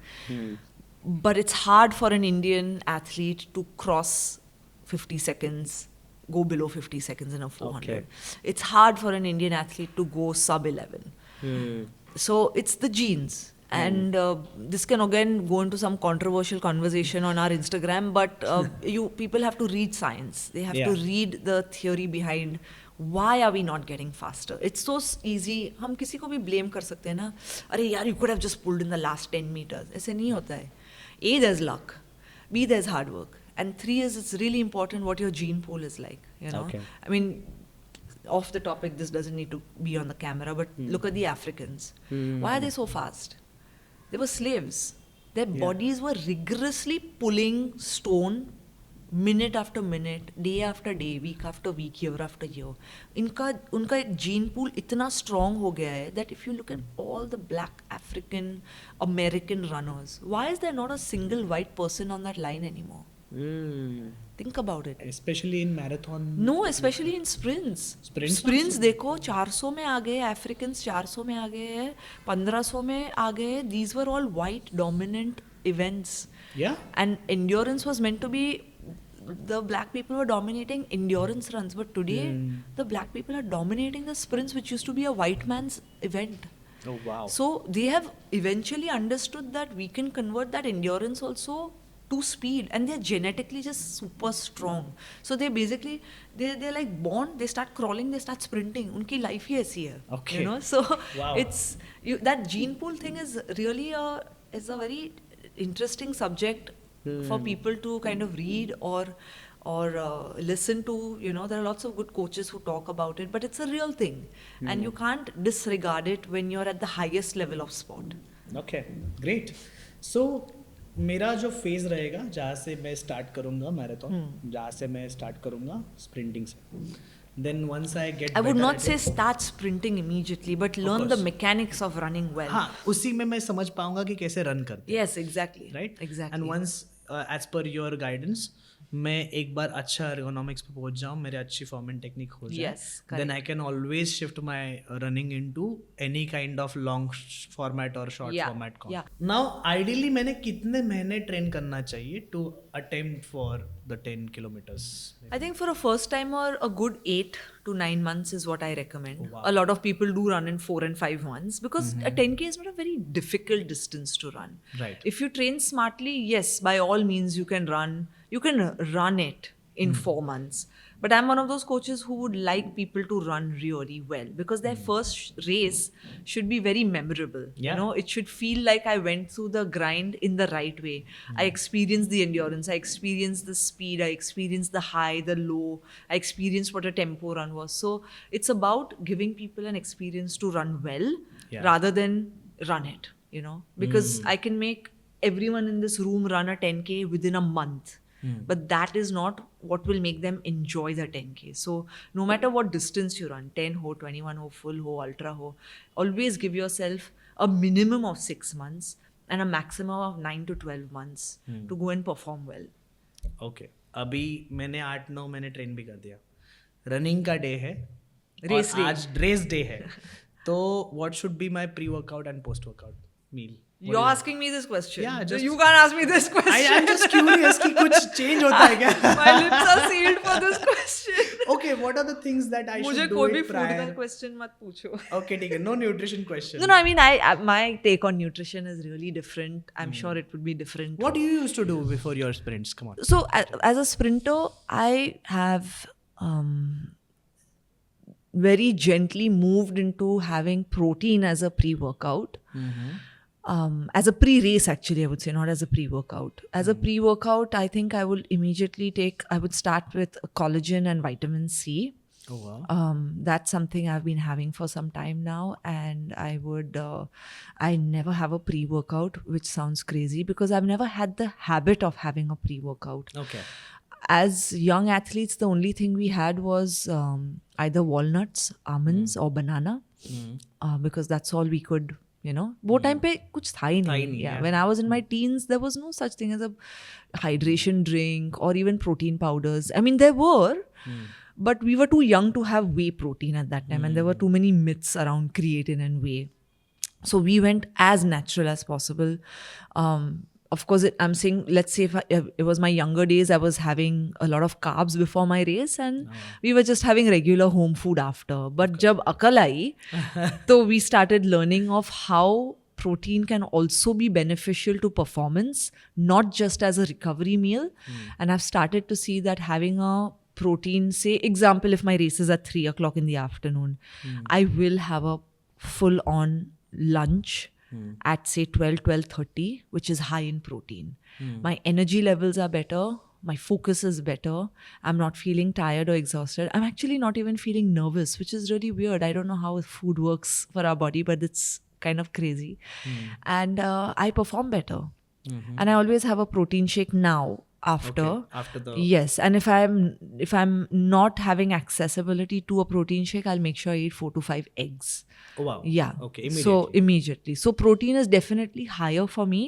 But it's hard for an Indian athlete to cross 50 seconds, go below 50 seconds in a 400. Okay. It's hard for an Indian athlete to go sub 11. So it's the genes. And this can again go into some controversial conversation on our Instagram, but people have to read science. They have to read the theory behind why are we not getting faster. It's so easy. हम किसी को भी blame कर सकते हैं ना, अरे यार you could have just pulled in the last 10 meters. ऐसे नहीं होता है. A, there's luck. B, there's hard work. And 3 is, it's really important what your gene pool is like, you know. Okay. I mean, off the topic, this doesn't need to be on the camera, but look at the Africans. Why are they so fast? They were slaves. Their bodies were rigorously pulling stone minute after minute, day after day, week after week, year after year. उनका gene pool इतना strong हो गया है that if you look at all the black African American runners, why is there not a single white person on that line anymore? Think about it. Especially in marathon. No, especially in sprints. Sprints देखो 400 में आ गए, Africans 400 में आ गए हैं, 1500 में आ गए. These were all white dominant events. Yeah. And endurance was meant to be, the black people were dominating endurance runs, but today the black people are dominating the sprints, which used to be a white man's event. Oh wow. So they have eventually understood that we can convert that endurance also to speed, and they're genetically just super strong. So they basically they're like born, they start crawling, they start sprinting. Unki life hi aisi hai. Okay. You know, so Wow. it's that gene pool thing is really a very interesting subject for people to kind of read or listen to. You know, there are lots of good coaches who talk about it, but it's a real thing, and you can't disregard it when you're at the highest level of sport. Okay, great. So मेरा जो phase रहेगा जहाँ से मैं start करूँगा marathon, जहाँ से मैं स्टार्ट करूँगा स्प्रिंटिंग से, then once I get I would better not at say it, start sprinting immediately, but learn the course. mechanics of running well. हाँ उसी में मैं समझ पाऊंगा कि कैसे रन करते हैं. Yes, exactly. Right? Exactly. And once as per your guidance मैं एक बार अच्छा ergonomics पे पहुंच जाऊँ, मेरे अच्छी form and technique हो जाए, Yes, then I can always shift my running into any kind of long format or short Yeah, format comp. yeah. Now ideally मैंने कितने महीने train करना चाहिए to attempt for the 10 kilometers? I think for a first timer, a good 8 to 9 months is what I recommend. Wow. A lot of people do run in 4 and 5 months because a 10K is not a very difficult distance to run. Right. If you train smartly, yes, by all means you can run it in 4 months. But I'm one of those coaches who would like people to run really well because their first race should be very memorable. Yeah. You know, it should feel like I went through the grind in the right way. I experienced the endurance, I experienced the speed, I experienced the high, the low, I experienced what a tempo run was. So it's about giving people an experience to run well rather than run it, you know, because I can make everyone in this room run a 10K within a month. But that is not what will make them enjoy the 10K. So no matter what distance you run, 10 ho, 21 ho, full ho, ultra ho, always give yourself a minimum of 6 months and a maximum of 9 to 12 months to go and perform well. Okay. अभी मैंने 8-9 महीने train भी कर दिया, running का day है, Race और day. आज रेस डे है, तो what should be my pre-workout and post-workout meal? You're asking me this question. Yeah, just- You can't ask me this question. I'm just curious कि कुछ change होता है क्या? My lips are sealed for this question. Okay, Okay, what are the things that I मुझे should do कोई भी it food का prior? question मत पूछो. Okay, ठीक है. No nutrition question. No, I mean, my take on nutrition is really different. I'm sure it would be different. What do you used to do before your sprints? Come on. So as a sprinter, I have very gently moved into having protein as a pre-workout. As a pre-race, actually, I would say, not as a pre-workout. As a pre-workout, I think I would start with collagen and vitamin C. Oh wow. That's something I've been having for some time now, and I never have a pre-workout, which sounds crazy because I've never had the habit of having a pre-workout. Okay. As young athletes, the only thing we had was either walnuts, almonds, or banana, because that's all we could. वो time पे कुछ था ही नहीं. Yeah. When I was in my teens, there was no such thing as a hydration drink or even protein powders. I mean, there were, but we were too young to have whey protein at that time, and there were too many myths around creatine and whey. So we went as natural as possible. Of course, I'm saying, let's say if it was my younger days, I was having a lot of carbs before my race, and we were just having regular home food after. But jab akal aayi, so we started learning of how protein can also be beneficial to performance, not just as a recovery meal. And I've started to see that having a protein, say, example, if my race is at 3 o'clock in the afternoon, I will have a full-on lunch at say 12:30, which is high in protein. My energy levels are better, my focus is better, I'm not feeling tired or exhausted, I'm actually not even feeling nervous, which is really weird. I don't know how food works for our body, but it's kind of crazy. And I perform better. And I always have a protein shake now after. Okay, after the Yes, and if I'm not having accessibility to a protein shake, I'll make sure I eat 4 to 5 eggs. Oh wow. Yeah. Okay. Immediately. So immediately. So protein is definitely higher for me.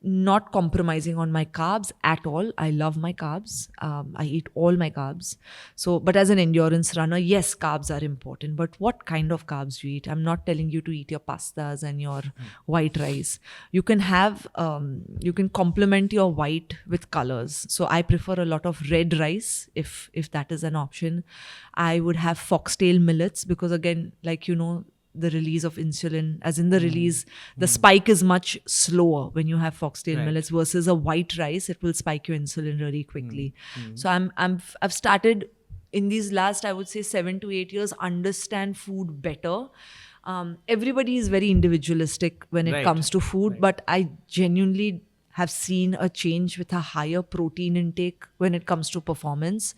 Not compromising on my carbs at all. I love my carbs. I eat all my carbs. So, but as an endurance runner, yes, carbs are important. But what kind of carbs you eat? I'm not telling you to eat your pastas and your white rice. You can have, you can complement your white with colors. So I prefer a lot of red rice if that is an option. I would have foxtail millets because again, like the release of insulin, as in the release, the spike is much slower when you have foxtail millets versus a white rice. It will spike your insulin really quickly. So I've started in these last, I would say 7 to 8 years, understand food better. Everybody is very individualistic when it comes to food, but I genuinely have seen a change with a higher protein intake when it comes to performance.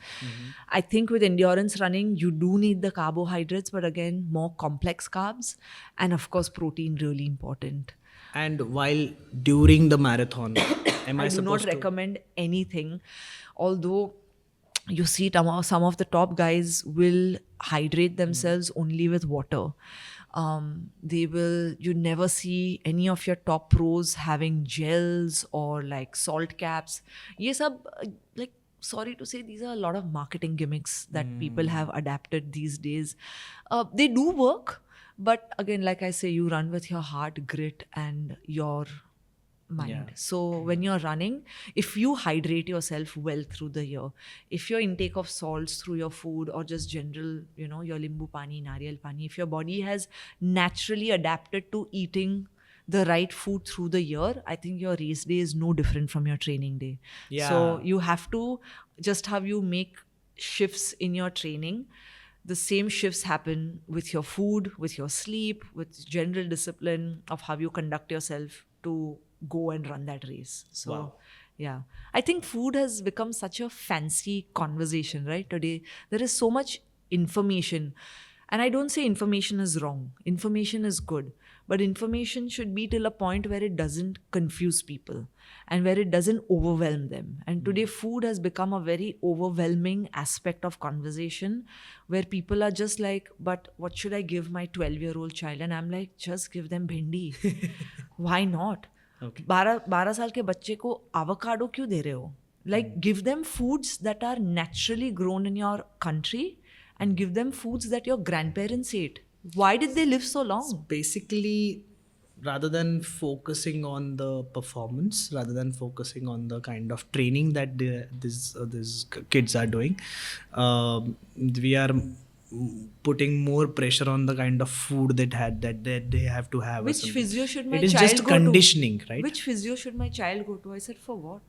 I think with endurance running, you do need the carbohydrates, but again, more complex carbs. And of course, protein really important. And while during the marathon, am I do not supposed to? recommend anything. Although you see some of the top guys will hydrate themselves only with water. You never see any of your top pros having gels or like salt caps. Ye sab, like, sorry to say, these are a lot of marketing gimmicks that people have adapted these days. They do work, but again, like I say, you run with your heart, grit, and your mind. Yeah. So when you're running, if you hydrate yourself well through the year, if your intake of salts through your food or just general, your limbu pani, nariyal pani, if your body has naturally adapted to eating the right food through the year, I think your race day is no different from your training day. Yeah. So you have to just have you make shifts in your training. The same shifts happen with your food, with your sleep, with general discipline of how you conduct yourself to go and run that race. So, Wow. yeah. I think food has become such a fancy conversation, right? Today, there is so much information. And I don't say information is wrong. Information is good. But information should be till a point where it doesn't confuse people and where it doesn't overwhelm them. And today, food has become a very overwhelming aspect of conversation where people are just like, but what should I give my 12-year-old child? And I'm like, just give them bhindi. Why not? 12 साल के बच्चे को avocado क्यों दे रहे हो? Like, give them foods that are naturally grown in your country and give them foods that your grandparents ate. Why did they live so long? Basically, rather than focusing on the performance, rather than focusing on the kind of training that these kids are doing, we are putting more pressure on the kind of food that they have to have. or Which something. physio should my It is child just go conditioning, to? right? Which physio should my child go to? I said, for what?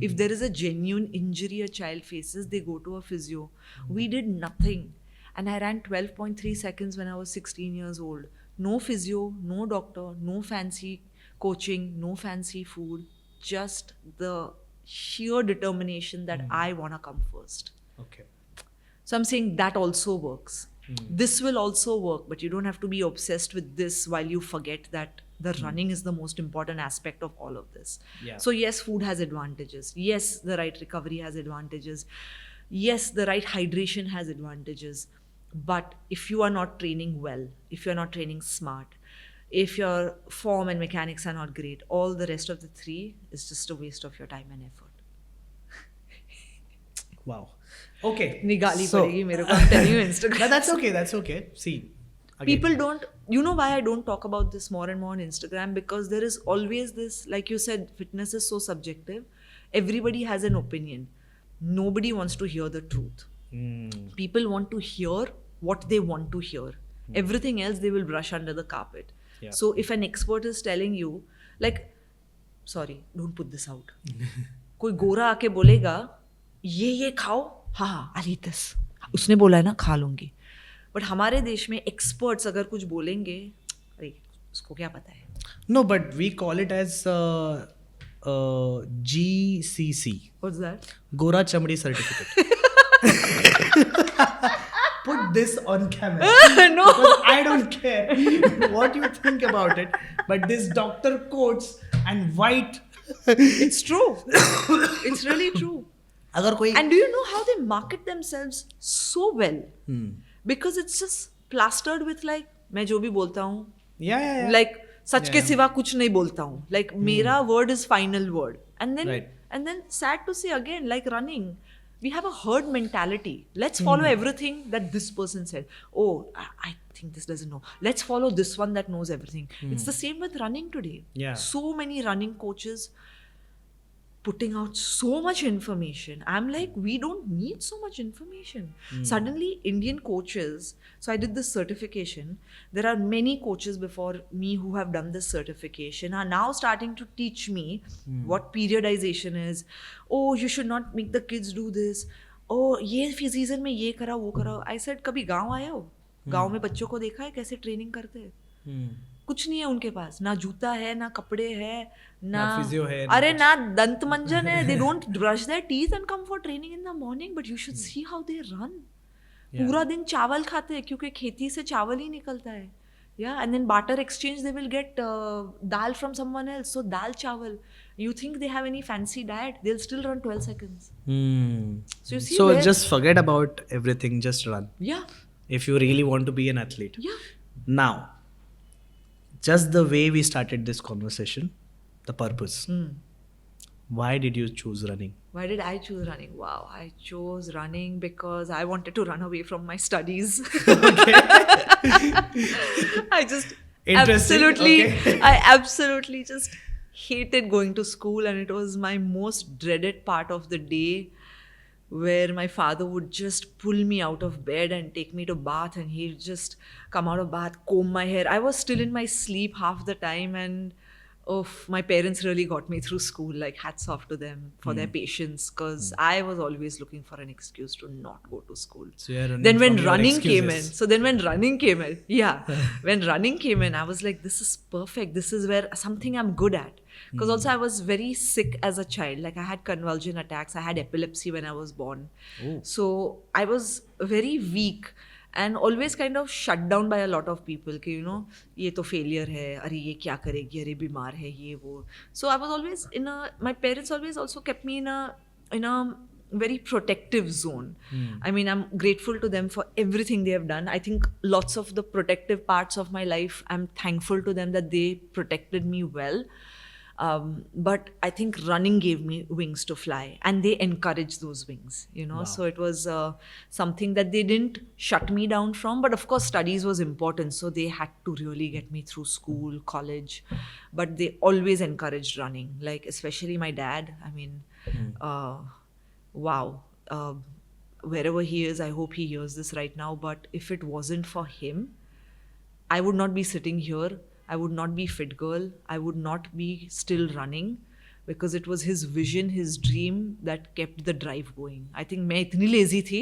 If there is a genuine injury a child faces, they go to a physio. We did nothing. And I ran 12.3 seconds when I was 16 years old. No physio, no doctor, no fancy coaching, no fancy food. Just the sheer determination that I want to come first. Okay. So I'm saying that also works. This will also work, but you don't have to be obsessed with this while you forget that the running is the most important aspect of all of this. Yeah. So yes, food has advantages. Yes, the right recovery has advantages. Yes, the right hydration has advantages. But if you are not training well, if you're not training smart, if your form and mechanics are not great, all the rest of the three is just a waste of your time and effort. Wow. Okay. Nigali So- पड़ेगी मेरे को. I'm telling you, Instagram. But that's okay. That's okay. See, again, People don't, you know why I don't talk about this more and more on Instagram? Because there is always this, like you said, fitness is so subjective. Everybody has an opinion. Nobody wants to hear the truth. People want to hear what they want to hear. Everything else they will brush under the carpet. Yeah. So if an expert is telling you, like, sorry, don't put this out. कोई गोरा आके बोलेगा ये खाओ, हाँ I'll eat this. उसने बोला है ना, खा लूंगी. बट हमारे देश में एक्सपर्ट्स अगर कुछ बोलेंगे, अरे उसको क्या पता है. no, but we call it as GCC. What's that? Gora Chamdi certificate. Put this on camera. No. Because I don't care what you think about it, but this doctor coats and white. It's true. It's really true. अगर कोई And do you know how they market themselves so well? Because it's just plastered with like, मैं जो भी बोलता हूँ, yeah. like सच के सिवा कुछ नहीं बोलता हूँ. Like मेरा word is final word. And then Right. and then sad to say again, like running, we have a herd mentality. Let's follow everything that this person said. Oh, I think this doesn't know. Let's follow this one that knows everything. It's the same with running today. Yeah. So many running coaches putting out so much information. I'm like, we don't need so much information. Suddenly, Indian coaches, so I did this certification. There are many coaches before me who have done this certification, are now starting to teach me what periodization is. Oh, you should not make the kids do this. Oh, ये season में ये करा वो करा. I said, कभी गाँव आया हो? गाँव में बच्चों को देखा है कैसे ट्रेनिंग करते हैं? कुछ नहीं है उनके पास, ना जूता है, ना कपड़े है, ना physio है, ना अरे ना दंत मंजन है. They don't brush their teeth and come for training in the morning, but you should see how they run. पूरा दिन चावल खाते हैं क्योंकि खेती से चावल ही निकलता है. Yeah, and then barter exchange they will get dal from someone else. So dal chawal. You think they have any fancy diet? They'll still run 12 seconds. So you see So where, just forget about everything. Just run. yeah, If you really want to be an athlete. yeah. Now, just the way we started this conversation, the purpose. Why did you choose running? Why did I choose running? Wow, I chose running because I wanted to run away from my studies. I just Interesting, absolutely, okay. I absolutely just hated going to school, and it was my most dreaded part of the day, where my father would just pull me out of bed and take me to bath, and he'd just come out of bath, comb my hair. I was still in my sleep half the time, and my parents really got me through school. Like, hats off to them for their patience, because I was always looking for an excuse to not go to school. So you're running Then when from your running came in, excuses. so then when running came in, when running came in, I was like, this is perfect. This is where something I'm good at. Because also I was very sick as a child. Like, I had convulsion attacks. I had epilepsy when I was born. So I was very weak and always kind of shut down by a lot of people. कि, you know, ये तो failure है. अरे ये क्या करेगी? अरे बीमार है ये वो. So I was always my parents always also kept me in a very protective zone. I mean, I'm grateful to them for everything they have done. I think lots of the protective parts of my life, I'm thankful to them that they protected me well. But I think running gave me wings to fly, and they encouraged those wings, you know. Wow. So it was something that they didn't shut me down from. But of course, studies was important, so they had to really get me through school, college. But they always encouraged running, like especially my dad. I mean, wow. Wherever he is, I hope he hears this right now. But if it wasn't for him, I would not be sitting here. I would not be fit girl. I would not be still running, because it was his vision, his dream that kept the drive going. I think मैं इतनी lazy थी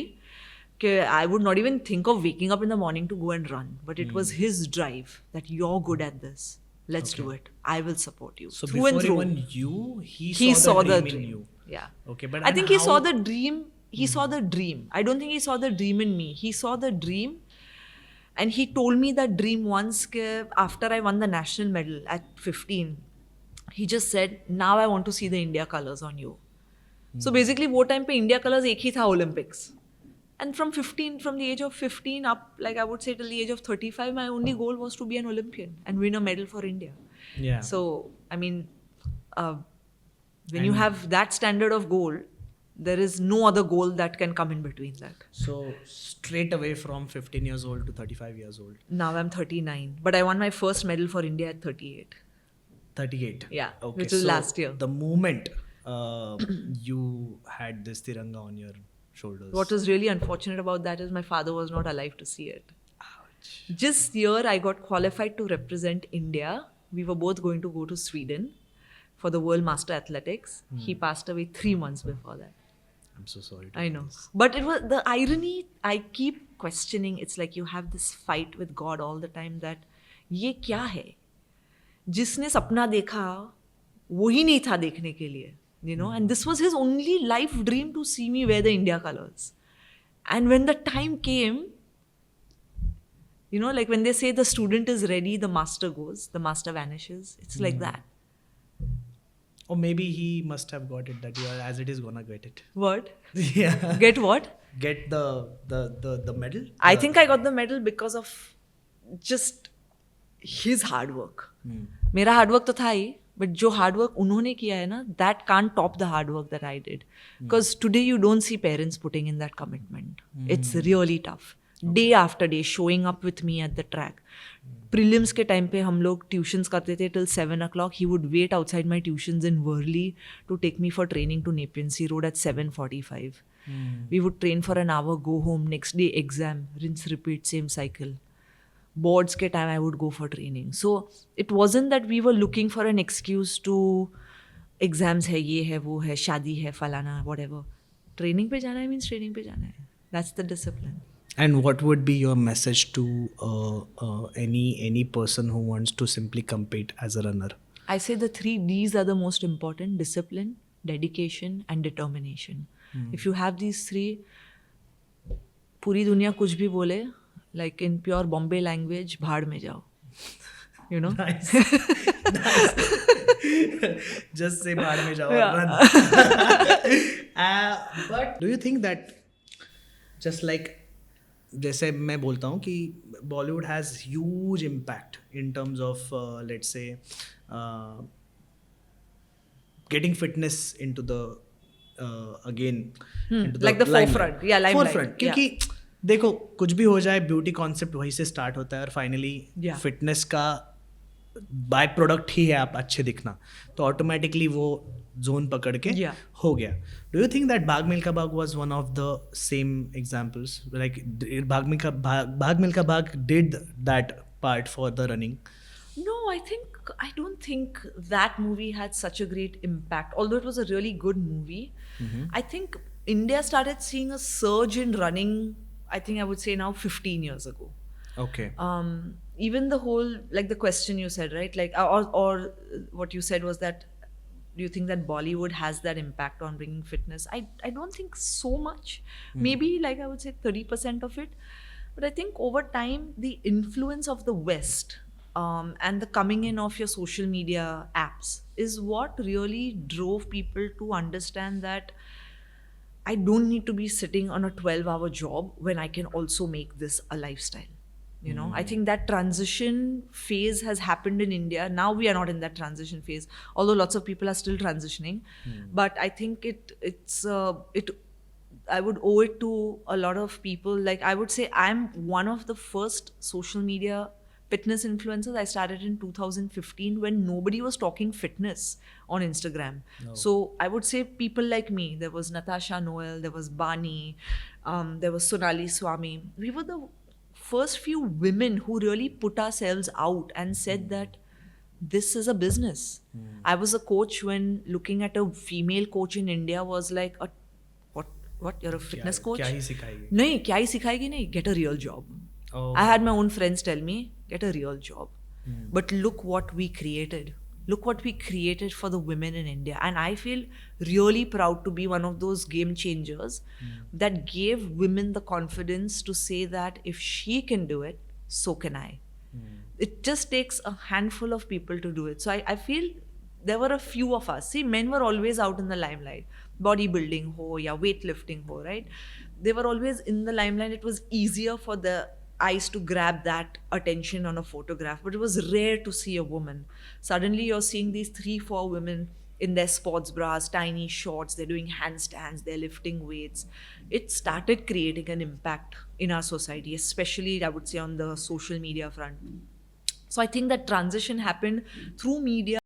कि I would not even think of waking up in the morning to go and run. But it was his drive that you're good at this. Let's do it. I will support you. So through and before through. even you, he He saw the the dream in dream. you. Yeah. Okay, but I and think he saw how- the dream. He saw the dream. I don't think he saw the dream in me. He saw the dream. And he told me that dream once after I won the national medal at 15. He just said, now I want to see the India colors on you. So basically, वो time पे India colors एक ही था Olympics. And from the age of 15 up, like I would say till the age of 35, my only goal was to be an Olympian and win a medal for India. Yeah. So, I mean, when you have that standard of goal, there is no other goal that can come in between that. So straight away from 15 years old to 35 years old. Now I'm 39, but I won my first medal for India at 38. 38. Yeah, Okay. which was so last year. The moment you had this tiranga on your shoulders. What was really unfortunate about that is my father was not alive to see it. Ouch. Just year I got qualified to represent India. We were both going to go to Sweden for the World Master Athletics. He passed away 3 months before that. I'm so sorry. I know. But it was the irony, I keep questioning. It's like you have this fight with God all the time that ये क्या है? जिसने सपना देखा वही नहीं था देखने के लिए, you know. And this was his only life dream, to see me wear the India colors. And when the time came, you know, like when they say the student is ready, the master goes, the master vanishes. It's like that. Or maybe he must have got it that you are as it is gonna get it. What? Yeah. Get what? Get the medal. I think I got the medal because of just his hard work. मेरा hard work तो था ही, but जो hard work उन्होंने किया है ना, that can't top the hard work that I did. Because today you don't see parents putting in that commitment. It's really tough. Day after day showing up with me at the track. Prelims के time पे हम लोग tuitions करते थे till 7 o'clock. He would wait outside my tuitions in Worli to take me for training to Nepean Sea Road at 7:45. We would train for an hour, go home, next day exam, rinse, repeat, same cycle. Boards ke time I would go for training. So it wasn't that we were looking for an excuse to exams hai, ye hai, wo hai, shadi hai, falana, whatever. Training pe jana hai means training pe jana hai. That's the discipline. And what would be your message to any person who wants to simply compete as a runner? I say the 3 Ds are the most important: discipline, dedication, and determination. If you have these 3, पूरी दुनिया कुछ भी बोले, like in pure Bombay language, भाड़ में जाओ. You know? Nice. Just say baad mein jao and run. But do you think that just like जैसे मैं बोलता हूँ कि Bollywood has huge impact in terms of let's say getting fitness into the again into like the forefront. Yeah, limelight. forefront क्योंकि देखो कुछ भी हो जाए ब्यूटी कॉन्सेप्ट वहीं से स्टार्ट होता है और फाइनली Yeah. फिटनेस का बाय प्रोडक्ट ही है आप अच्छे दिखना तो ऑटोमेटिकली वो जोन पकड़ के Yeah. हो गया. डू यू थिंक दैट भाग मिल्खा भाग was one of the same examples like भाग मिल्खा भाग did that part for the running? No, I don't think that movie had such a great impact. Although it was a really good movie, I think India started seeing a surge in running, I think I would say now 15 years ago. Okay. Even the whole, like the question you said, right? Like, or what you said was that, do you think that Bollywood has that impact on bringing fitness? I don't think so much. Maybe like I would say 30% of it. But I think over time, the influence of the West and the coming in of your social media apps is what really drove people to understand that I don't need to be sitting on a 12-hour job when I can also make this a lifestyle. You know, I think that transition phase has happened in India. Now we are not in that transition phase, although lots of people are still transitioning. But I think I would owe it to a lot of people. Like, I would say I'm one of the first social media fitness influencers. I started in 2015 when nobody was talking fitness on Instagram. So I would say people like me, there was Natasha Noel, there was Bani, there was Sonali Swami. We were the first few women who really put ourselves out and said that this is a business. I was a coach when looking at a female coach in India was like, what, you're a fitness coach? क्या ही सिखाएगी? नहीं, क्या ही सिखाएगी नहीं, get a real job. Oh. I had my own friends tell me, get a real job. But look what we created. Look what we created for the women in India. And I feel really proud to be one of those game changers that gave women the confidence to say that if she can do it, so can I. It just takes a handful of people to do it. So I feel there were a few of us. See, men were always out in the limelight. Bodybuilding ho, ya weightlifting ho, right? They were always in the limelight. It was easier for the eyes to grab that attention on a photograph, but it was rare to see a woman. Suddenly you're seeing these 3-4 women in their sports bras, tiny shorts, they're doing handstands, they're lifting weights. It started creating an impact in our society, especially I would say on the social media front. So I think that transition happened through media.